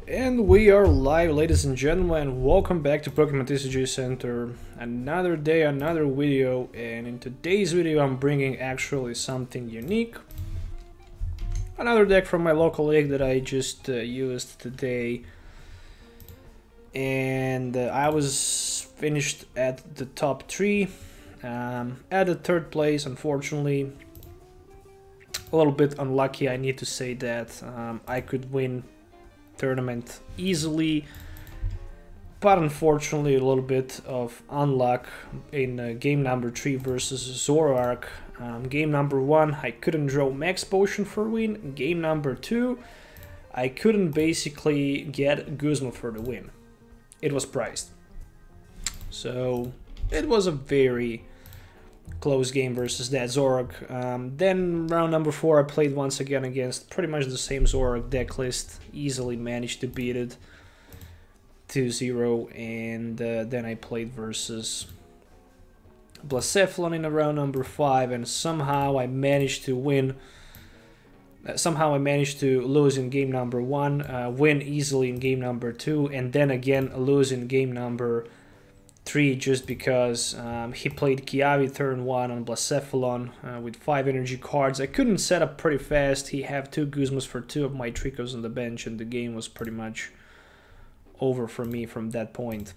And we are live, ladies and gentlemen, and welcome back to Pokemon TCG Center. Another day, another video, and in today's video I'm bringing actually something unique. Another deck from my local league that I just used today. And I was finished at the top 3, at the 3rd place, unfortunately. A little bit unlucky, I need to say that. I could win tournament easily, but unfortunately a little bit of unluck in game number 3 versus Zoroark. Game number 1 I couldn't draw Max Potion for win. Game number 2 I couldn't basically get Guzma for the win. It was priced, so it was a very close game versus that Zoroark. Then round number 4 I played once again against pretty much the same Zoroark deck list, easily managed to beat it 2-0, and then I played versus Blacephalon in round number 5, and somehow I managed to win. Somehow I managed to lose in game number 1, win easily in game number 2, and then again lose in game number 3 just because he played Kiawe turn 1 on Blacephalon with 5 energy cards. I couldn't set up pretty fast. He had 2 Guzmas for 2 of my Treeckos on the bench, and the game was pretty much over for me from that point.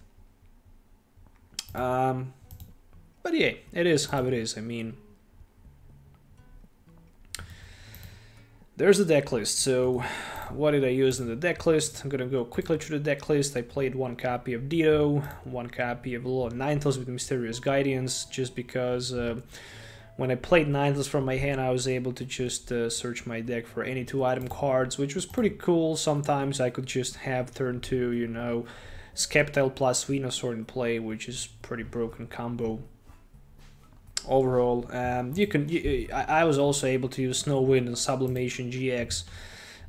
But yeah, it is how it is. I mean, there's the deck list. So what did I use in the deck list? I'm gonna go quickly through the deck list. I played 1 copy of Ditto, 1 copy of Alolan Ninetales with Mysterious Guidance, just because when I played Ninetales from my hand I was able to just search my deck for any 2 item cards, which was pretty cool. Sometimes I could just have turn 2, you know, Sceptile plus Venusaur in play, which is pretty broken combo. Overall, I was also able to use Snow Wind and Sublimation GX,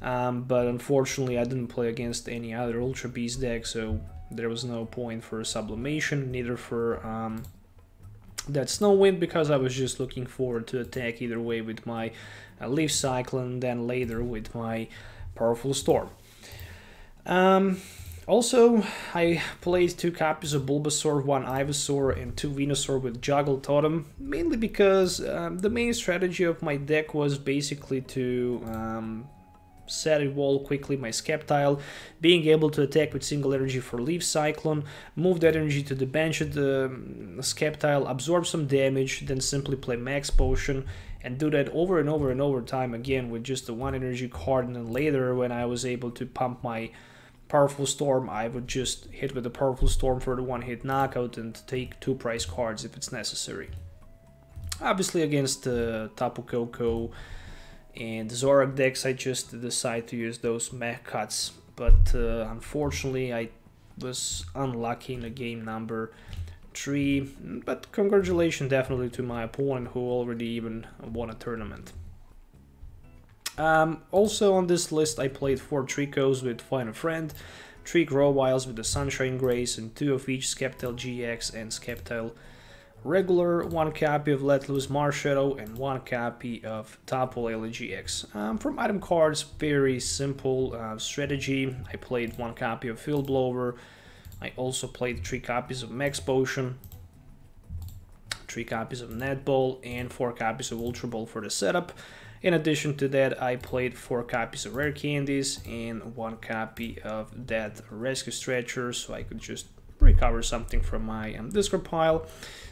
but unfortunately I didn't play against any other Ultra Beast deck, so there was no point for Sublimation, neither for that Snow Wind, because I was just looking forward to attack either way with my Leaf Cyclone, then later with my Powerful Storm. Also, I played 2 copies of Bulbasaur, 1 Ivysaur, and 2 Venusaur with Juggle Totem, mainly because the main strategy of my deck was basically to set it wall quickly my Sceptile, being able to attack with single energy for Leaf Cyclone, move that energy to the bench of the Sceptile, absorb some damage, then simply play Max Potion, and do that over and over and over time again with just the 1 energy card, and then later when I was able to pump my Powerful Storm, I would just hit with the Powerful Storm for the 1-hit knockout and take 2 prize cards if it's necessary. Obviously against Tapu Koko and Zoroark decks, I just decided to use those mech cuts, but unfortunately I was unlucky in the game number 3, but congratulations definitely to my opponent who already even won a tournament. Also on this list I played 4 Treeckos with Find a Friend, 3 Grovyles with the Sunshine Grace, and 2 of each Sceptile-GX and Sceptile regular, 1 copy of Let Loose Marshadow, and 1 copy of Tapu Lele-GX. From item cards, very simple strategy. I played 1 copy of Field Blower. I also played 3 copies of Max Potion, 3 copies of Netball, and 4 copies of Ultra Ball for the setup. In addition to that, I played 4 copies of Rare Candies and 1 copy of that Rescue Stretcher, so I could just recover something from my discard pile.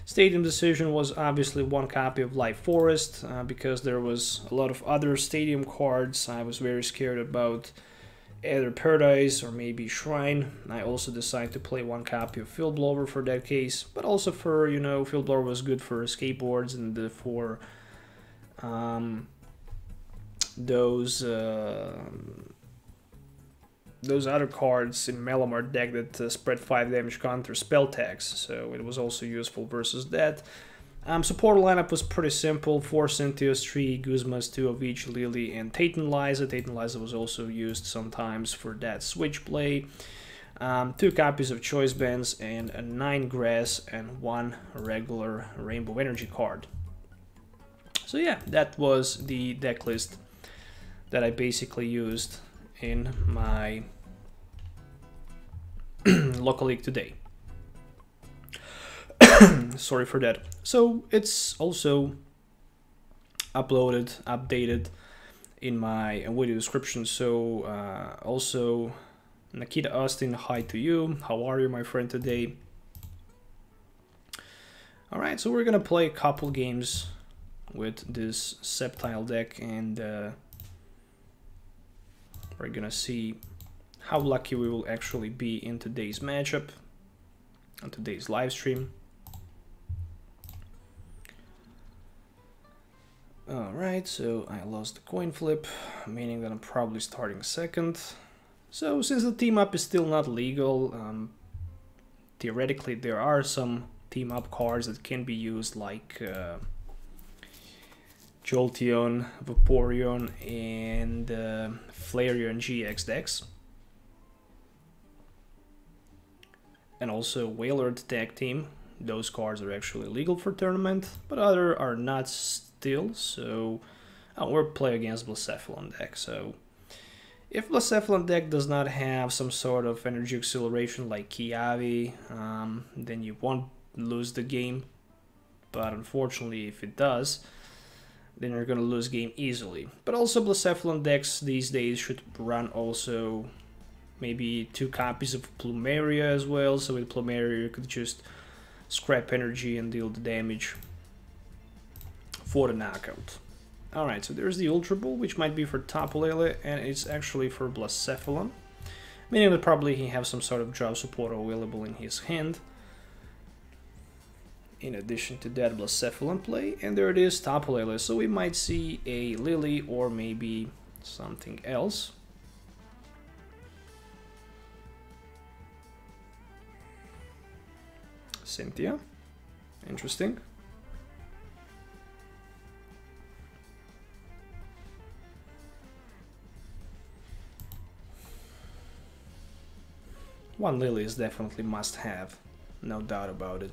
Stadium decision was obviously 1 copy of Live Forest, because there was a lot of other stadium cards. I was very scared about either Paradise or maybe Shrine. I also decided to play 1 copy of Field Blower for that case, but also for, you know, Field Blower was good for skateboards and for those other cards in Malamar deck that spread 5 damage counter spell tags, so it was also useful versus that. Support lineup was pretty simple: 4 Cynthias, 3 Guzmas, 2 of each Lillie, and Taten-Liza. Taten-Liza was also used sometimes for that switch play. 2 copies of Choice Bands, and a 9 Grass, and 1 regular Rainbow Energy card. So yeah, that was the deck list that I basically used in my local league today. Sorry for that. So it's also updated in my video description. So also Nikita Austin, hi to you. How are you, my friend, today? Alright, so we're gonna play a couple games with this Sceptile deck, and we're gonna see how lucky we will actually be in today's matchup, on today's live stream. Alright, so I lost the coin flip, meaning that I'm probably starting second. So since the team up is still not legal, theoretically there are some team up cards that can be used, like Jolteon, Vaporeon, and Flareon GX decks. And also Wailord tag team. Those cards are actually legal for tournament, but other are not still, so we're playing against Blacephalon deck. So if Blacephalon deck does not have some sort of energy acceleration like Kiawe, then you won't lose the game. But unfortunately, if it does, then you're gonna lose game easily. But also Blacephalon decks these days should run also maybe 2 copies of Plumeria as well, so with Plumeria you could just scrap energy and deal the damage for the knockout. Alright, so there's the Ultra Ball, which might be for Tapu Lele, and it's actually for Blacephalon, meaning that probably he has some sort of draw support available in his hand. In addition to that, Blacephalon play, and there it is, Tapu Lele. So we might see a Lillie or maybe something else. Cynthia, interesting. One Lillie is definitely must have, no doubt about it.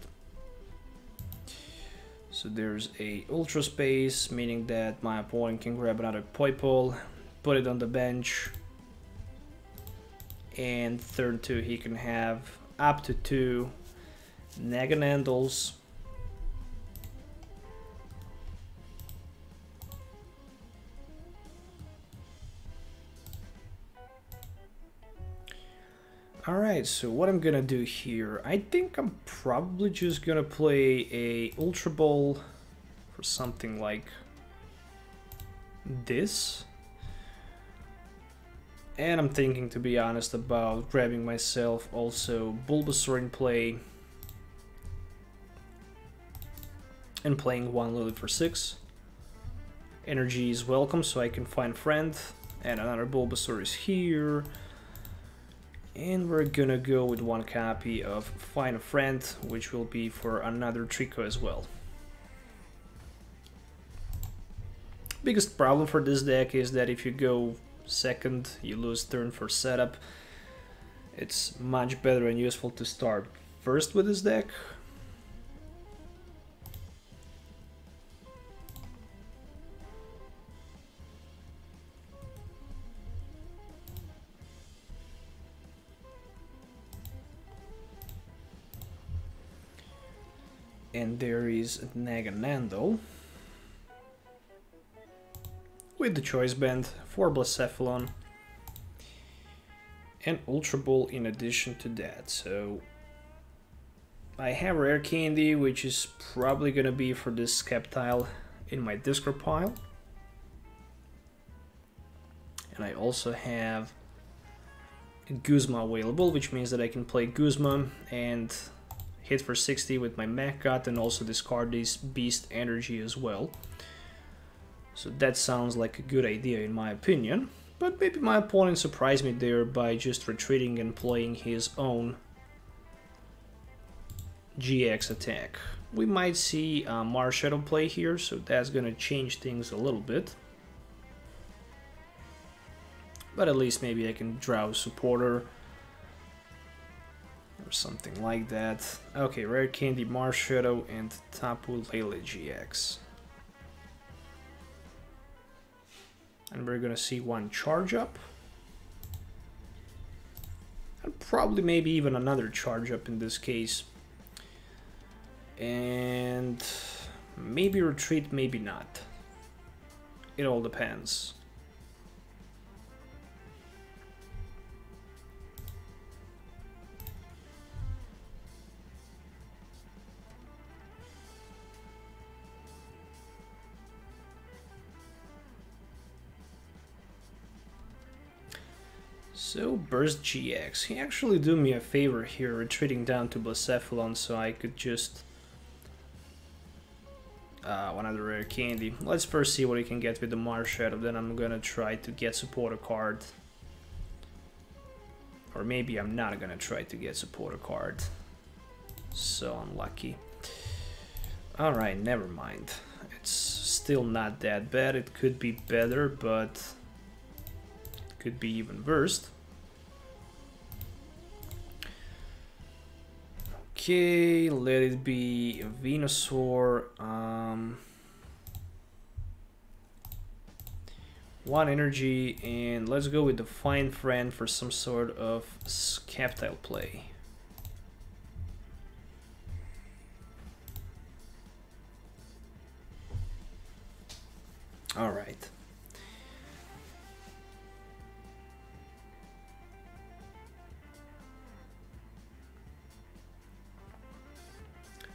So there's a Ultra Space, meaning that my opponent can grab another Poipole, put it on the bench, and turn 2 he can have up to 2 Naganadels, Alright, so what I'm gonna do here, I think I'm probably just gonna play a Ultra Ball for something like this. And I'm thinking, to be honest, about grabbing myself also Bulbasaur in play. and playing one Lillie for 6. Energy is welcome, so I can find friend, and another Bulbasaur is here. And we're gonna go with one copy of Find a Friend, which will be for another Treecko as well. Biggest problem for this deck is that if you go second, you lose turn for setup. It's much better and useful to start first with this deck. And there is Naganadel with the Choice Band for Blacephalon and Ultra Ball in addition to that. So I have Rare Candy, which is probably gonna be for this Sceptile in my discard pile. And I also have Guzma available, which means that I can play Guzma and hit for 60 with my Mech Gut and also discard this Beast Energy as well. So that sounds like a good idea in my opinion, but maybe my opponent surprised me there by just retreating and playing his own GX attack. We might see Marshadow play here, so that's gonna change things a little bit. But at least maybe I can draw a supporter or something like that. Okay, Rare Candy, Marshadow, and Tapu Lele-GX. And we're gonna see one charge up. And probably maybe even another charge up in this case. And maybe retreat, maybe not. It all depends. So, Burst GX, he actually do me a favor here, retreating down to Blacephalon, so I could just... another Rare Candy. Let's first see what he can get with the Marshadow, then I'm gonna try to get supporter card. Or maybe I'm not gonna try to get supporter card. So unlucky. Alright, never mind. It's still not that bad, it could be better, but... could be even worse. Okay, let it be Venusaur. One energy, and let's go with the Find Friend for some sort of Sceptile play. All right.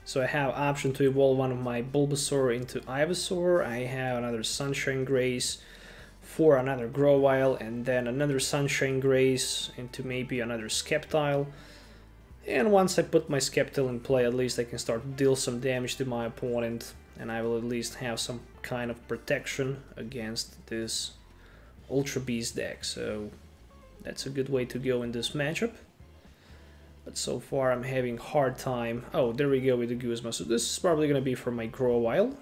So I have option to evolve one of my Bulbasaur into Ivysaur. I have another Sunshine Grace for another Grovyle, and then another Sunshine Grace into maybe another Sceptile. And once I put my Sceptile in play, at least I can start to deal some damage to my opponent, and I will at least have some kind of protection against this Ultra Beast deck. So that's a good way to go in this matchup. But so far I'm having hard time. Oh, there we go with the Guzma. So this is probably going to be for my Grovyle.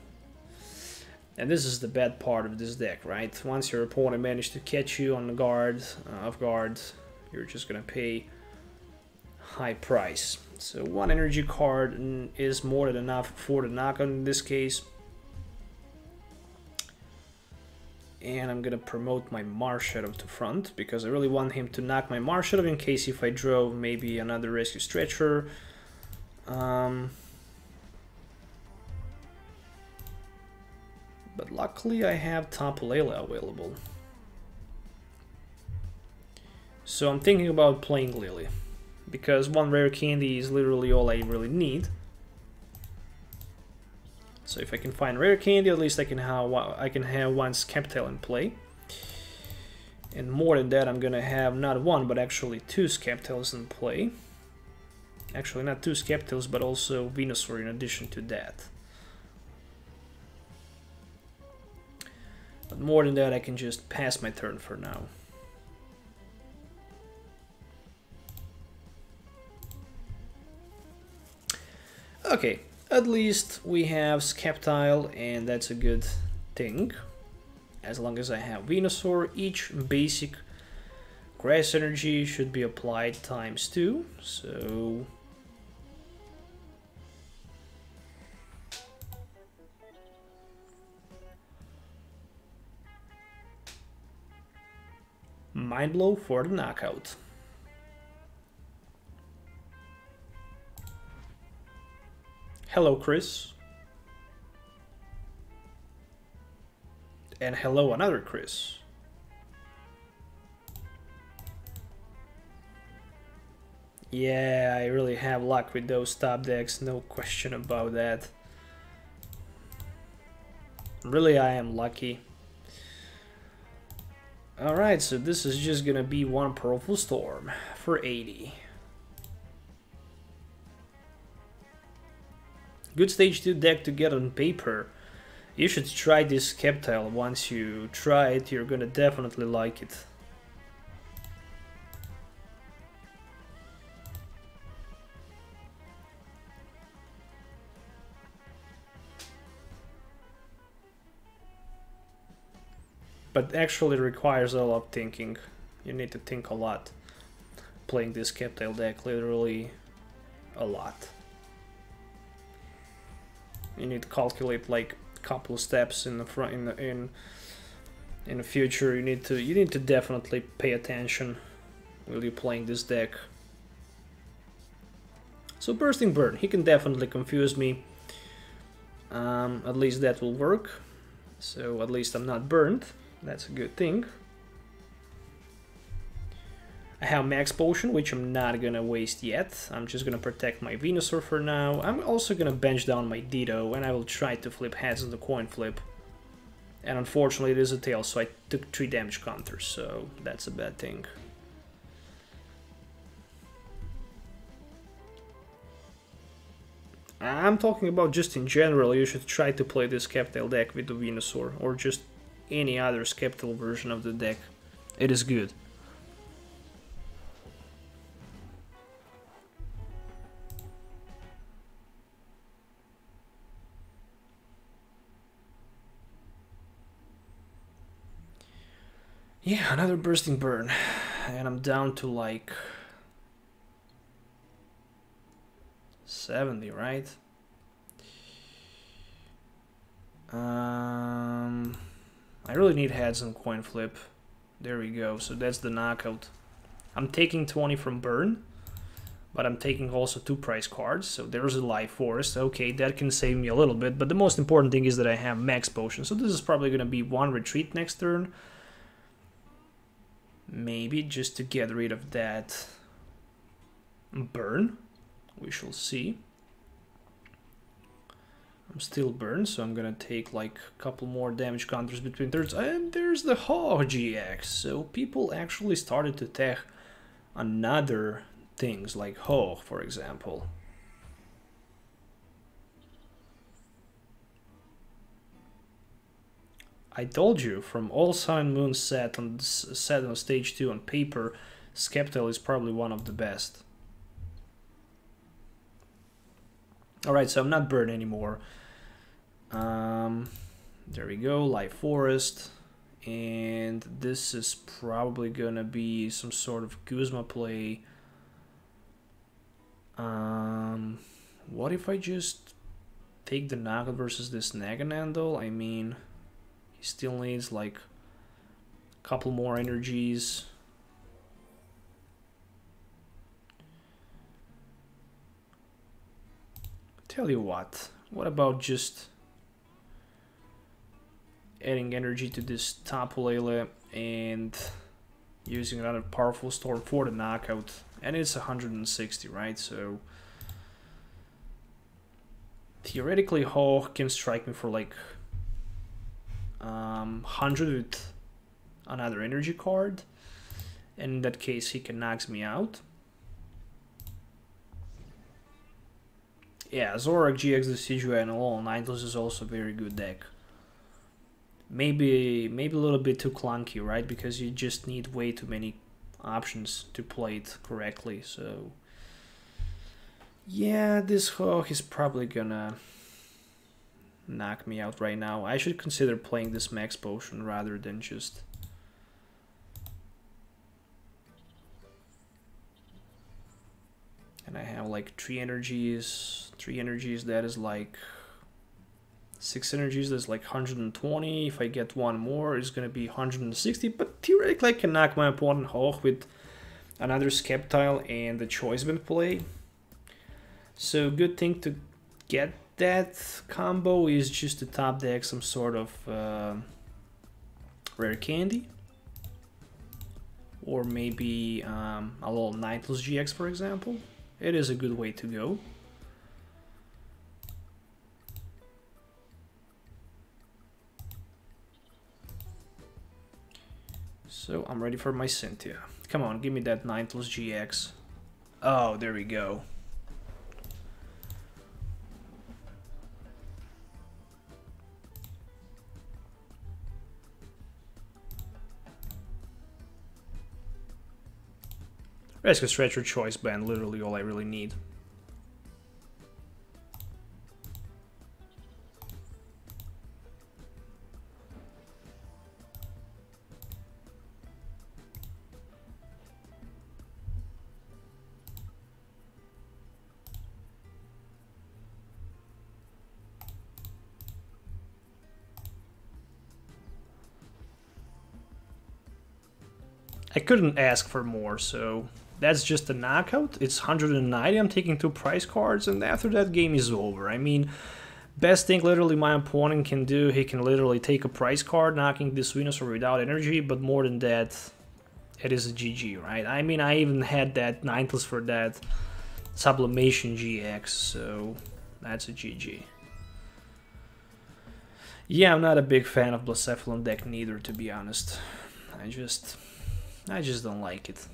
And this is the bad part of this deck, right? Once your opponent managed to catch you on the guard, off guard, you're just going to pay high price. So one energy card is more than enough for the knockout in this case. And I'm gonna promote my Marshadow to front because I really want him to knock my Marshadow in case if I draw maybe another Rescue Stretcher. But luckily I have Tapu Lele available. So I'm thinking about playing Lillie because one Rare Candy is literally all I really need. So if I can find Rare Candy, at least I can have one Sceptile in play. And more than that, I'm gonna have not one, but actually two Sceptiles in play. Actually, not two Sceptiles, but also Venusaur in addition to that. more than that, I can just pass my turn for now. Okay, at least we have Sceptile, and that's a good thing. As long as I have Venusaur, each basic grass energy should be applied ×2, so... Mind Blow for the knockout. Hello, Chris. And hello, another Chris. Yeah, I really have luck with those top decks, no question about that. Really, I am lucky. Alright, so this is just gonna be one Powerful Storm for 80. Good stage 2 deck to get on paper. You should try this Sceptile. Once you try it, you're gonna definitely like it. But actually requires a lot of thinking. You need to think a lot playing this Sceptile deck, literally a lot. You need to calculate like a couple of steps in the front, in the future. You need to definitely pay attention while you're playing this deck. So Bursting Burn, he can definitely confuse me. At least that will work. So at least I'm not burned. That's a good thing. I have Max Potion, which I'm not gonna waste yet. I'm just gonna protect my Venusaur for now. I'm also gonna bench down my Ditto, and I will try to flip heads on the coin flip. And unfortunately it is a tail, so I took 3 damage counters, so that's a bad thing. I'm talking about just in general, you should try to play this Sceptile deck with the Venusaur, or just any other Sceptile version of the deck. It is good. Yeah, another Bursting Burn, and I'm down to like 70, right? I really need heads on coin flip. There we go, so that's the knockout. I'm taking 20 from burn, but I'm taking also 2 prize cards, so there's a Life Forest. Okay, that can save me a little bit, but the most important thing is that I have Max Potion, so this is probably going to be 1 retreat next turn. Maybe just to get rid of that burn. We shall see. I'm still burned, so I'm gonna take like a couple more damage counters between turns. And there's the Hog GX. So people actually started to tech another things like Hog, for example. I told you, from all Sun and Moon set on stage 2 on paper, Sceptile is probably one of the best. Alright, so I'm not burned anymore. There we go, Life Forest. And this is probably gonna be some sort of Guzma play. What if I just take the knockout versus this Naganadel? I mean, he still needs like a couple more energies. Tell you what about just adding energy to this Tapu Lele and using another Powerful Storm for the knockout, and it's 160, right? So theoretically Hawk can strike me for like 100 with another energy card, and in that case he can knock me out. Yeah, Zoroark GX GRI and Alolan Ninetales is also a very good deck. maybe a little bit too clunky, right? Because you just need way too many options to play it correctly. So yeah, this Hawk is probably gonna knock me out right now. I should consider playing this Max Potion rather than just... And I have like 3 energies, that is like 6 energies, that's like 120. If I get one more, it's gonna be 160, but theoretically I can knock my opponent off with another Sceptile and the Choice Band play. So good thing to get that combo is just to top deck some sort of Rare Candy. Or maybe Alolan Ninetales-GX, for example. It is a good way to go. So I'm ready for my Cynthia. Come on, give me that Ninetales-GX. Oh, there we go. Rescue Stretcher Choice Band, literally all I really need. I couldn't ask for more, so that's just a knockout. It's 190, I'm taking 2 prize cards, and after that game is over. I mean, best thing literally my opponent can do, he can literally take a prize card, knocking this Venusaur without energy, but more than that, it is a GG, right? I mean, I even had that Ninetales for that Sublimation GX, so that's a GG. Yeah, I'm not a big fan of Blacephalon deck neither, to be honest. I just don't like it.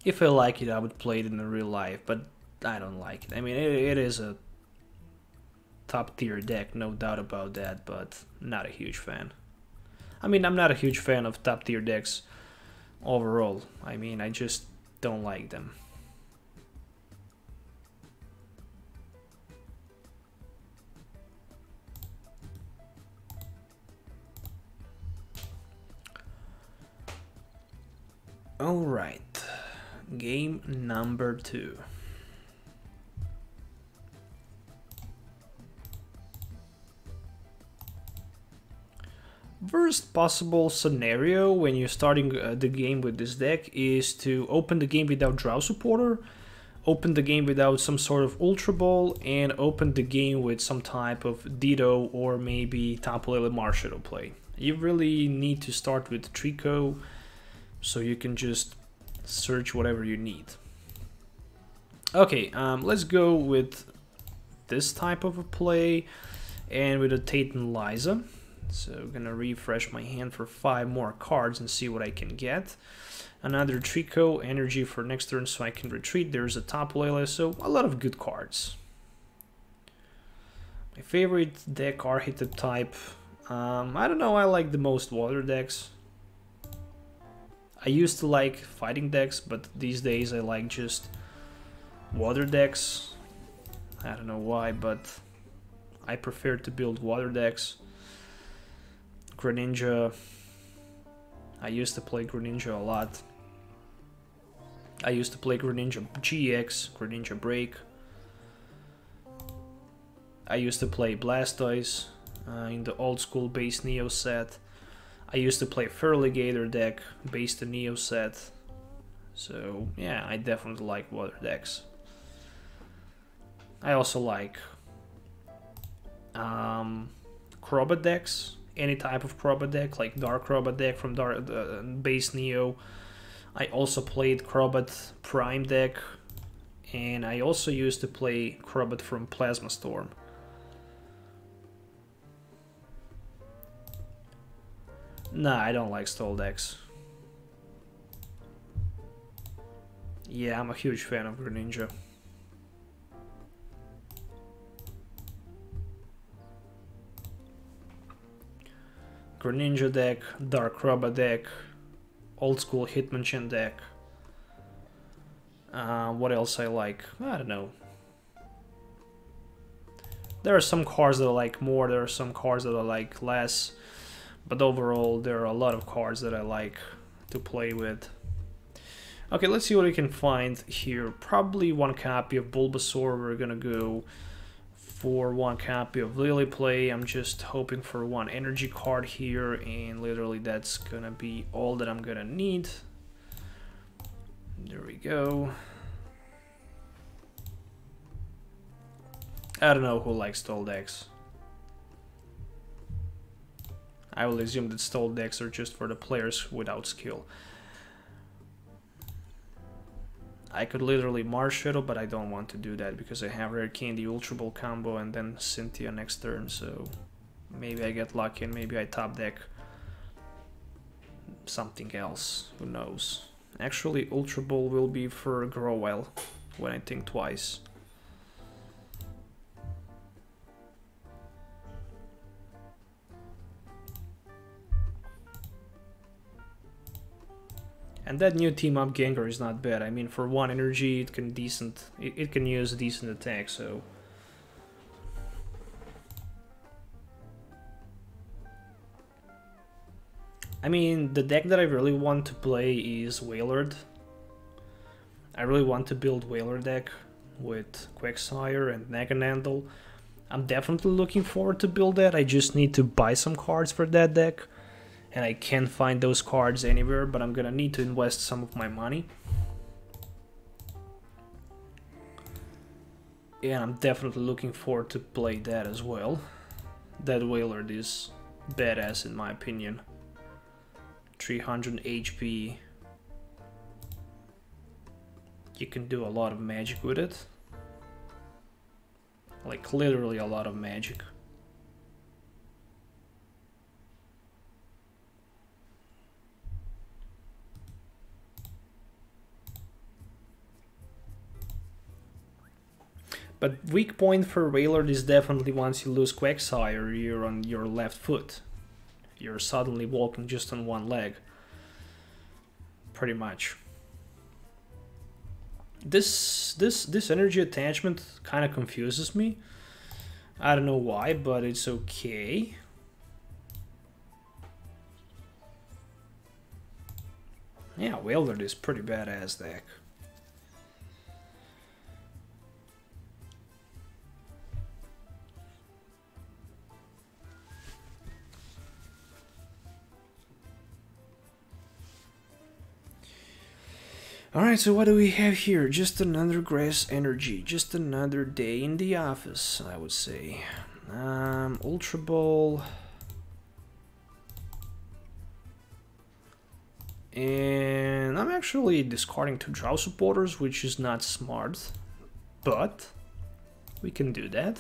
If I like it, I would play it in the real life, but I don't like it. I mean, it is a top tier deck, no doubt about that, but not a huge fan. I mean, I'm not a huge fan of top tier decks overall. I mean, I just don't like them. Alright, game number 2. Worst possible scenario when you're starting the game with this deck is to open the game without Draw Supporter, open the game without some sort of Ultra Ball, and open the game with some type of Ditto or maybe Tapu Lele Marshadow play. You really need to start with Treecko, so you can just search whatever you need. Okay, let's go with this type of a play and with a Tate and Liza. So I'm gonna refresh my hand for 5 more cards and see what I can get. Another Treecko, energy for next turn so I can retreat. There's a Tapu Lele, so a lot of good cards. My favorite deck archetype type, I don't know, I like the most water decks. I used to like fighting decks, but these days I like just water decks. I don't know why, but I prefer to build water decks. Greninja. I used to play Greninja a lot. I used to play Greninja GX, Greninja Break. I used to play Blastoise in the old school base Neo set. I used to play Feraligatr deck based on Neo set. So yeah, I definitely like water decks. I also like Crobat decks, any type of Crobat deck, like Dark Crobat deck from base Neo. I also played Crobat Prime deck, and I also used to play Crobat from Plasma Storm. Nah, I don't like stall decks. Yeah, I'm a huge fan of Greninja. Greninja deck, Dark Rubber deck, Old School Hitmonchan deck. What else I like? I don't know. There are some cards that I like more, there are some cards that I like less, but overall there are a lot of cards that I like to play with. Okay, let's see what we can find here. Probably one copy of Bulbasaur. We're gonna go for one copy of Lillie Play. I'm just hoping for one energy card here, and literally that's gonna be all that I'm gonna need. There we go. I don't know who likes stall decks. I will assume that stall decks are just for the players without skill. I could literally Marshadow, but I don't want to do that because I have Rare Candy Ultra Ball combo and then Cynthia next turn, so maybe I get lucky and maybe I top deck something else, who knows. Actually, Ultra Ball will be for Grovyle when I think twice. And that new team up Gengar is not bad. I mean, for one energy, it can use a decent attack. So, I mean, the deck that I really want to play is Wailord. I really want to build Wailord deck with Quagsire and Naganadel. I'm definitely looking forward to build that. I just need to buy some cards for that deck. And I can't find those cards anywhere, but I'm gonna need to invest some of my money. And I'm definitely looking forward to play that as well. That Wailord is badass in my opinion. 300 HP. You can do a lot of magic with it. Like literally a lot of magic. But weak point for Wailord is definitely once you lose Quagsire, you're on your left foot. You're suddenly walking just on one leg. Pretty much. This energy attachment kind of confuses me. I don't know why, but it's okay. Yeah, Wailord is pretty badass deck. Alright, so what do we have here? Just another grass energy. Just another day in the office, I would say. Ultra Ball. And I'm actually discarding 2 Drow supporters, which is not smart. But we can do that.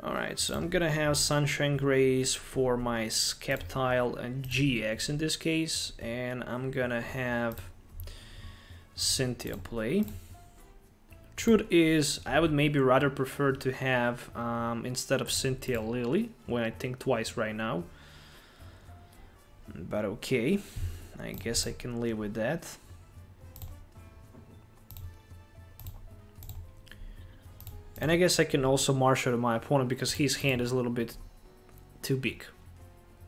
Alright, so I'm gonna have Sunshine Grace for my Sceptile and GX in this case, and I'm gonna have Cynthia play. Truth is, I would maybe rather prefer to have, instead of Cynthia, Lillie, when I think twice right now. But okay, I guess I can live with that. And I guess I can also Marshadow my opponent because his hand is a little bit too big.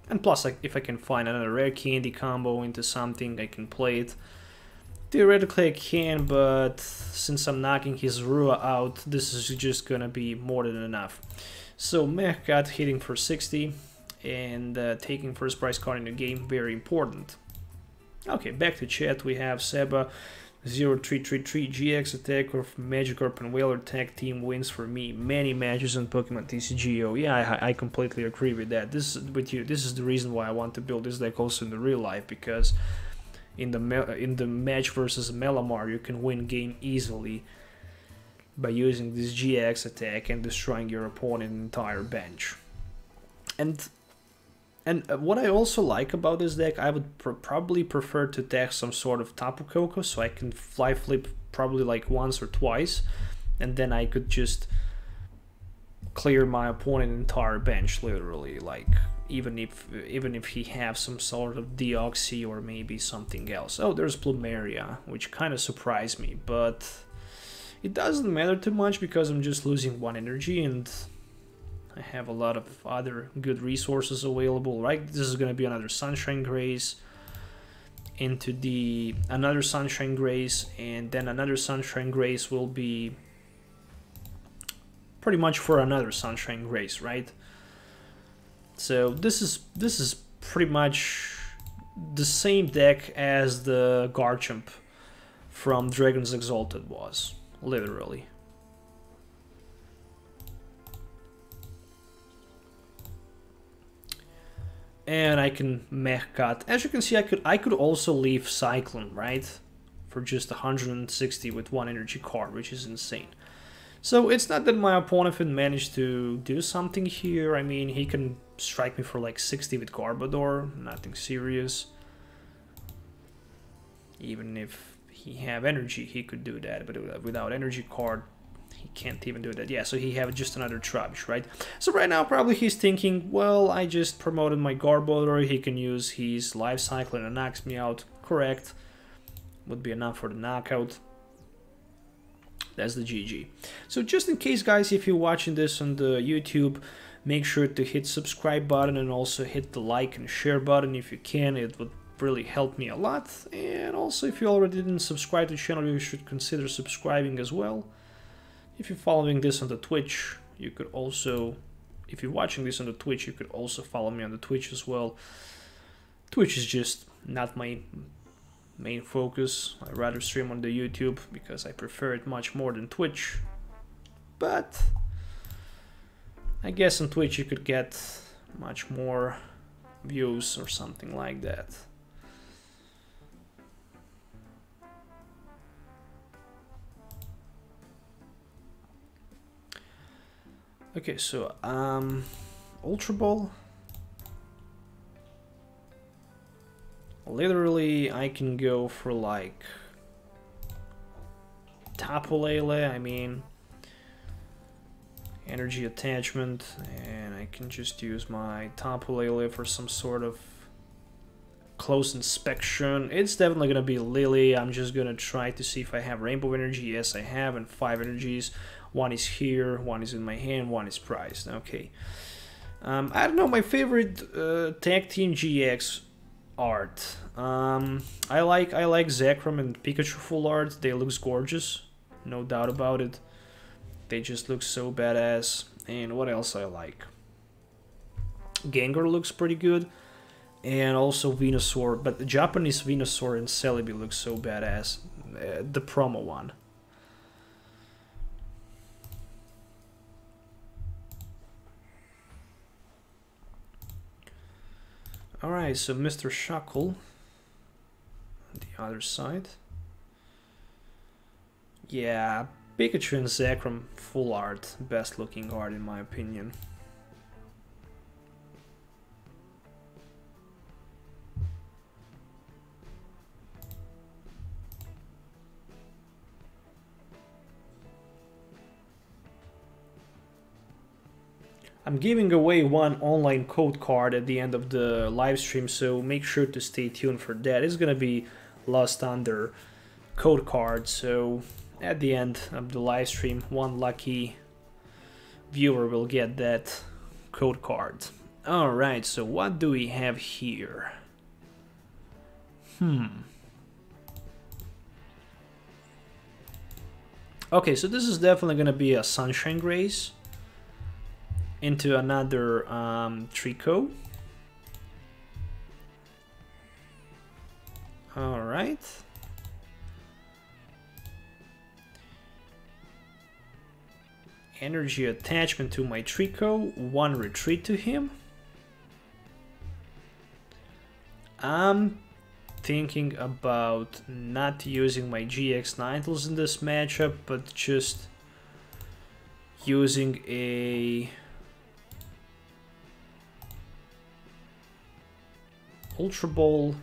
And plus, like, if I can find another Rare Candy combo into something, I can play it. Theoretically I can, but since I'm knocking his Rua out, this is just gonna be more than enough. So Mech got hitting for 60, and taking first prize card in the game, very important. Okay, back to chat, we have Seba. 0333 GX attacker of Magikarp and Wailord tag team wins for me many matches on Pokemon TCGO. Yeah, I completely agree with that. This is the reason why I want to build this deck also in the real life, because in the match versus Malamar you can win game easily by using this GX attack and destroying your opponent's entire bench. And what I also like about this deck, I would probably prefer to tag some sort of Tapu Koko, so I can fly flip probably like once or twice, and then I could just clear my opponent entire bench, literally, like even if he have some sort of Deoxy or maybe something else. Oh, there's Plumeria, which kind of surprised me, but it doesn't matter too much because I'm just losing 1 energy and I have a lot of other good resources available, right? This is gonna be another Sunshine Grace into the another Sunshine Grace, and then another Sunshine Grace will be pretty much for another Sunshine Grace, right? So this is pretty much the same deck as the Garchomp from Dragon's Exalted was, literally. And I can mech cut. As you can see, I could also leave Cyclone, right? For just 160 with 1 energy card, which is insane. So it's not that my opponent managed to do something here. I mean, he can strike me for like 60 with Garbodor, nothing serious. Even if he have energy, he could do that, but without energy card, he can't even do that. Yeah, so he have just another Trubbish, right? So right now, probably he's thinking, well, I just promoted my Garbodor, he can use his Life Cycle and knocks me out. Correct. Would be enough for the knockout. That's the GG. So just in case, guys, if you're watching this on the YouTube, make sure to hit subscribe button and also hit the like and share button if you can. It would really help me a lot. And also, if you already didn't subscribe to the channel, you should consider subscribing as well. If you're following this on the Twitch, you could also, if you're watching this on the Twitch, you could also follow me on the Twitch as well. Twitch is just not my main focus. I'd rather stream on the YouTube because I prefer it much more than Twitch. But I guess on Twitch you could get much more views or something like that. Okay, so Ultra Ball. Literally, I can go for like Tapu Lele, I mean, energy attachment, and I can just use my Tapu Lele for some sort of close inspection. It's definitely gonna be Lillie. I'm just gonna try to see if I have Rainbow Energy. Yes, I have, and 5 energies. 1 is here, 1 is in my hand, 1 is prized. Okay. I don't know, my favorite Tag Team GX art. I like Zekrom and Pikachu full art. They looks gorgeous, no doubt about it. They just look so badass. And what else I like? Gengar looks pretty good, and also Venusaur. But the Japanese Venusaur and Celebi looks so badass. The promo one. Alright, so Mr. Shackle on the other side. Yeah, Pikachu and Zekrom full art, best looking art in my opinion. I'm giving away 1 online code card at the end of the live stream, so make sure to stay tuned for that. It's gonna be Lost Thunder code card, so at the end of the live stream, 1 lucky viewer will get that code card. Alright, so what do we have here? Okay, so this is definitely gonna be a Sunshine Grace into another Treecko. Alright. Energy attachment to my Treecko, 1 retreat to him. I'm thinking about not using my GX Ninetales in this matchup, but just using a Ultra Ball.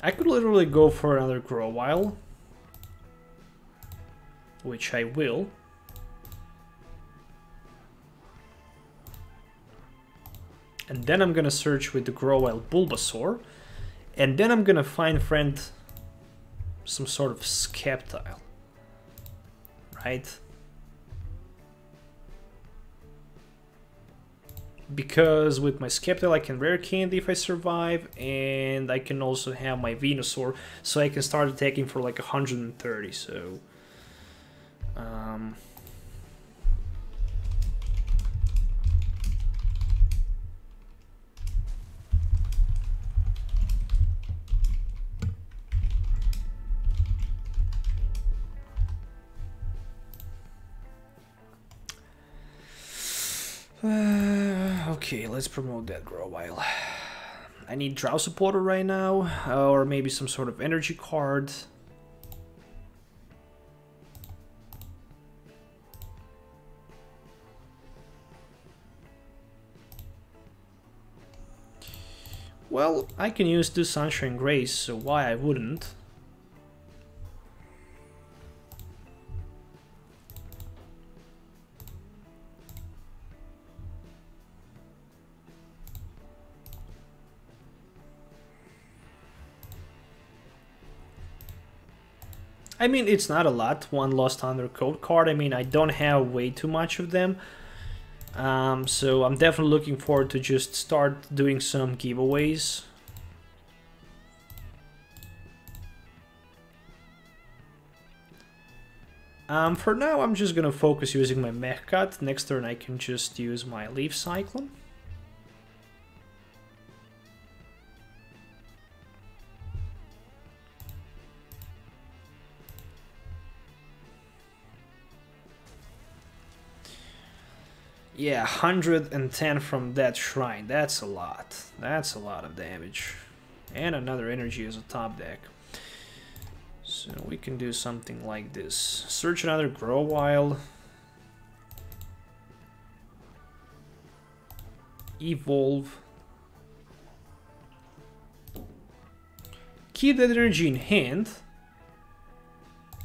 I could literally go for another Grovyle, which I will. And then I'm gonna search with the Grovyle Bulbasaur, and then I'm gonna find friend some sort of Sceptile, right? Because with my Sceptile I can Rare Candy if I survive, and I can also have my Venusaur, so I can start attacking for like 130, so... Okay, let's promote that Grovyle. I need Drow Supporter right now, or maybe some sort of energy card. Well, I can use two Sunshine Grace, so why I wouldn't? I mean, it's not a lot, one Lost Thunder code card. I mean, I don't have way too much of them. So I'm definitely looking forward to just start doing some giveaways. For now, I'm just gonna focus using my Mech Cut. Next turn I can just use my Leaf Cyclone. Yeah, 110 from that shrine. That's a lot. That's a lot of damage. And another energy as a top deck. So we can do something like this. Search another Grovyle. Evolve. Keep that energy in hand.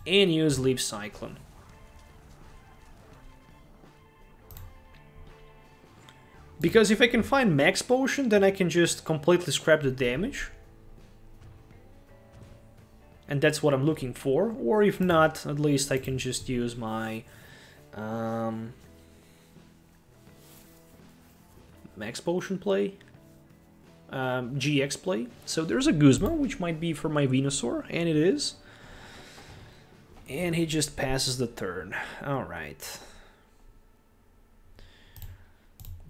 And use Leaf Cyclone. Because if I can find Max Potion, then I can just completely scrap the damage. And that's what I'm looking for. Or if not, at least I can just use my Max Potion play. GX play. So there's a Guzma, which might be for my Venusaur, and it is. And he just passes the turn. Alright.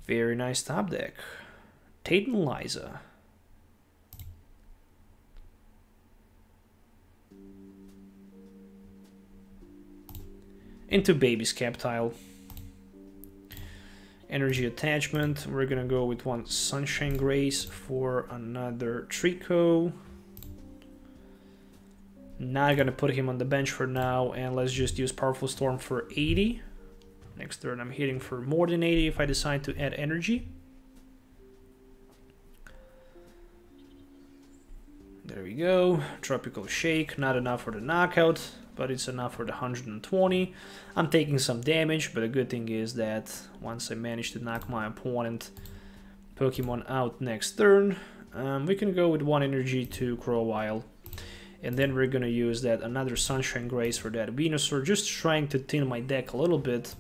Very nice top deck. Tatum Liza. Into Baby Sceptile. Energy attachment. We're gonna go with one Sunshine Grace for another Treecko. Not gonna put him on the bench for now, and let's just use Powerful Storm for 80. Next turn I'm hitting for more than 80 if I decide to add energy. There we go. Tropical Shake, not enough for the knockout, but it's enough for the 120. I'm taking some damage, but the good thing is that once I manage to knock my opponent Pokemon out next turn, we can go with one energy to Grovyle. And then we're gonna use that another Sunshine Grace for that Venusaur, just trying to thin my deck a little bit.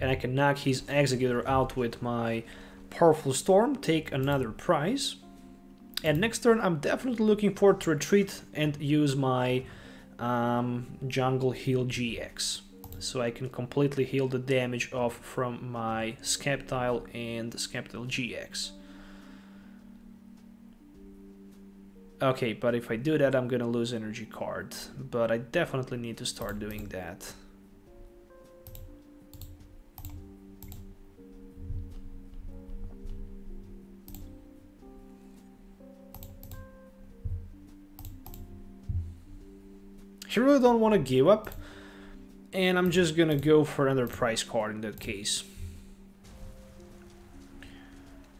And I can knock his Executor out with my Powerful Storm, take another prize. And next turn I'm definitely looking forward to retreat and use my Jungle Heal GX. So I can completely heal the damage off from my Sceptile and Sceptile GX. Okay, but if I do that I'm gonna lose energy card. But I definitely need to start doing that. I really don't want to give up, and I'm just gonna go for another prize card in that case.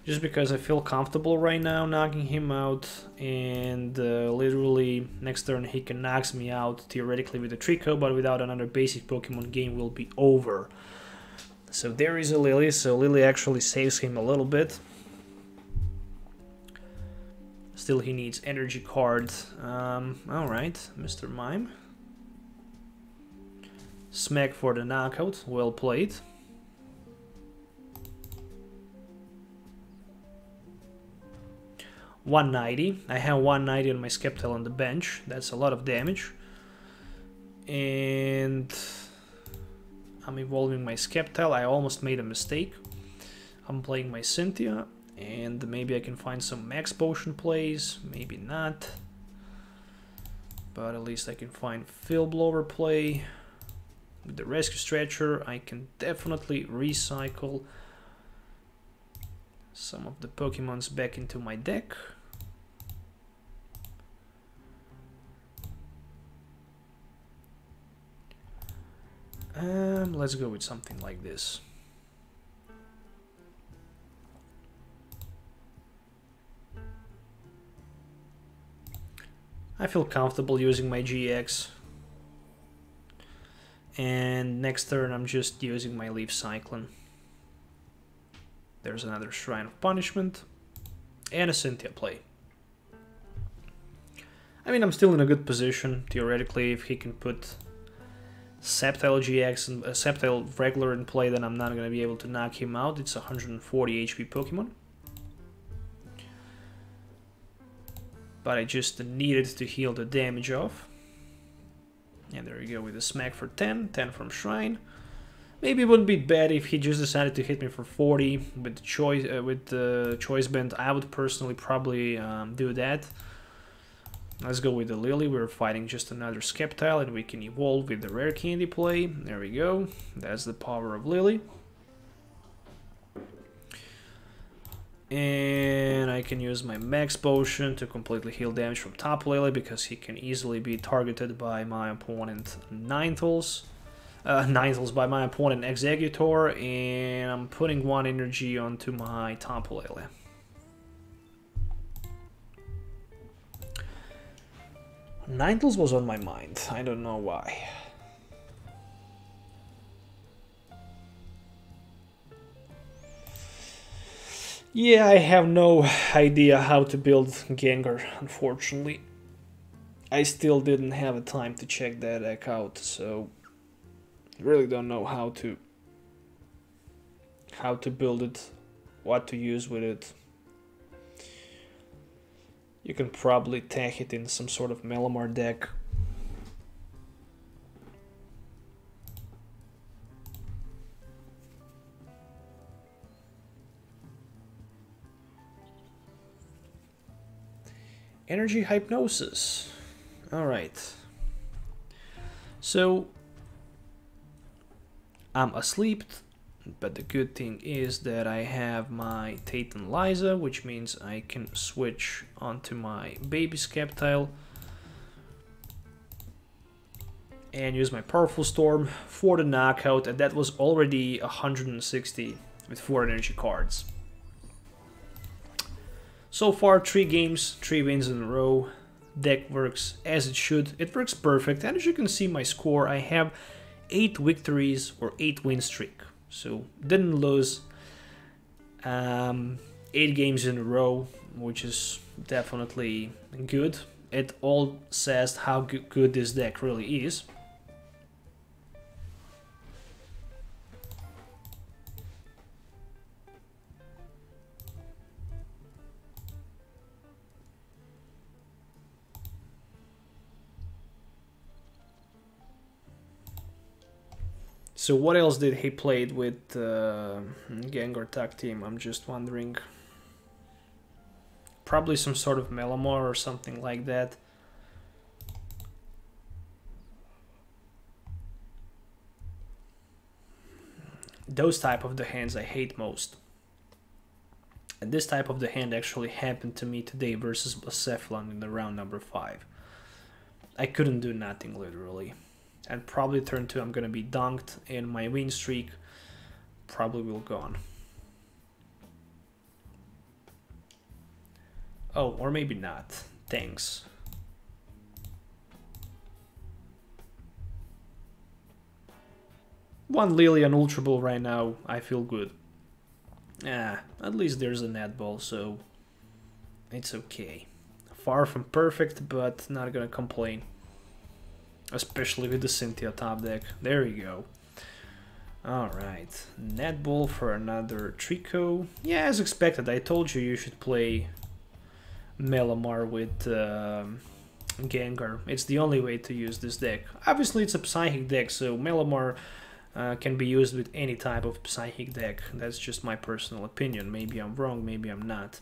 just because I feel comfortable right now knocking him out, and literally next turn he can knock me out theoretically with a Treecko, but without another basic Pokemon, game will be over. So there is a Lillie, so Lillie actually saves him a little bit. Still he needs energy card. Alright, Mr. Mime. Smack for the knockout, well played. $190. I have $190 on my Sceptile on the bench. That's a lot of damage. And I'm evolving my Sceptile. I almost made a mistake. I'm playing my Cynthia, and maybe I can find some Max Potion plays. Maybe not. But at least I can find Field Blower play. With the Rescue Stretcher, I can definitely recycle some of the Pokemons back into my deck. Let's go with something like this. I feel comfortable using my GX. And next turn I'm just using my Leaf Cyclone. There's another Shrine of Punishment. And a Cynthia play. I mean, I'm still in a good position, theoretically. If he can put Sceptile-GX and Sceptile regular in play, then I'm not going to be able to knock him out. It's a 140 HP Pokemon. But I just needed to heal the damage off. And there we go with a smack for 10. 10 from Shrine. Maybe it wouldn't be bad if he just decided to hit me for 40 with the Choice Band. I would personally probably do that. Let's go with the Lillie. We're fighting just another Sceptile, and we can evolve with the Rare Candy play. There we go. That's the power of Lillie. And I can use my Max Potion to completely heal damage from Tapu Lele, because he can easily be targeted by my opponent Ninetales. Ninetales by my opponent Exeggutor, and I'm putting 1 energy onto my Tapu Lele. Ninetales was on my mind, I don't know why. Yeah, I have no idea how to build Gengar, unfortunately. I still didn't have a time to check that deck out, so really don't know how to build it, what to use with it. You can probably tag it in some sort of Malamar deck. Energy Hypnosis. Alright. So I'm asleep, but the good thing is that I have my Titan Liza, which means I can switch onto my baby Sceptile and use my Powerful Storm for the knockout, and that was already 160 with 4 energy cards. So far 3 games, 3 wins in a row. Deck works as it should. It works perfect, and as you can see my score, I have 8 victories or 8 win streak. So didn't lose 8 games in a row, which is definitely good. It all says how good this deck really is. So what else did he play with Gengar Tag Team? I'm just wondering. Probably some sort of Malamar or something like that. Those type of the hands I hate most. And this type of the hand actually happened to me today versus Blacephalon in the round number 5. I couldn't do nothing literally. And probably turn 2 I'm gonna be dunked, and my win streak probably will go on. Oh, or maybe not. Thanks. One Lillie and Ultra Ball right now, I feel good. At least there's a net ball, so it's okay. Far from perfect, but not gonna complain. Especially with the Cynthia top deck. There we go. Alright, net ball for another Treecko. Yeah, as expected, I told you should play Malamar with Gengar. It's the only way to use this deck. Obviously it's a Psychic deck, so Malamar can be used with any type of Psychic deck. That's just my personal opinion. Maybe I'm wrong, maybe I'm not.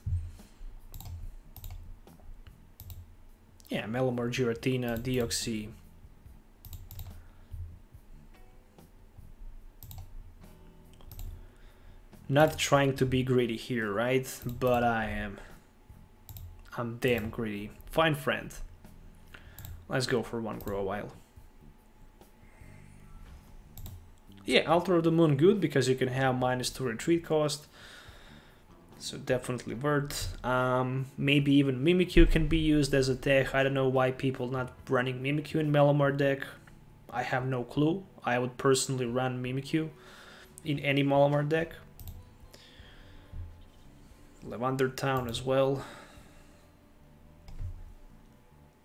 Yeah, Malamar, Giratina, Deoxys. Not trying to be greedy here, right? But I am. I'm damn greedy. Fine, friend. Let's go for one Grovyle. Yeah, Altar of the Moon good because you can have -2 retreat cost. So definitely worth. Maybe even Mimikyu can be used as a tech. I don't know why people not running Mimikyu in Malamar deck. I have no clue. I would personally run Mimikyu in any Malamar deck. Lavender Town as well.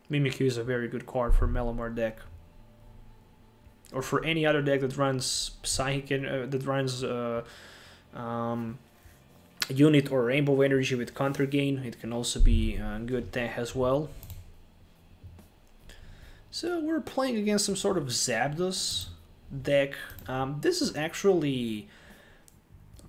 Mimikyu is a very good card for Malamar deck. Or for any other deck that runs Psychic, that runs Unit or Rainbow Energy with counter gain. It can also be a good tech as well. So we're playing against some sort of Zapdos deck. This is actually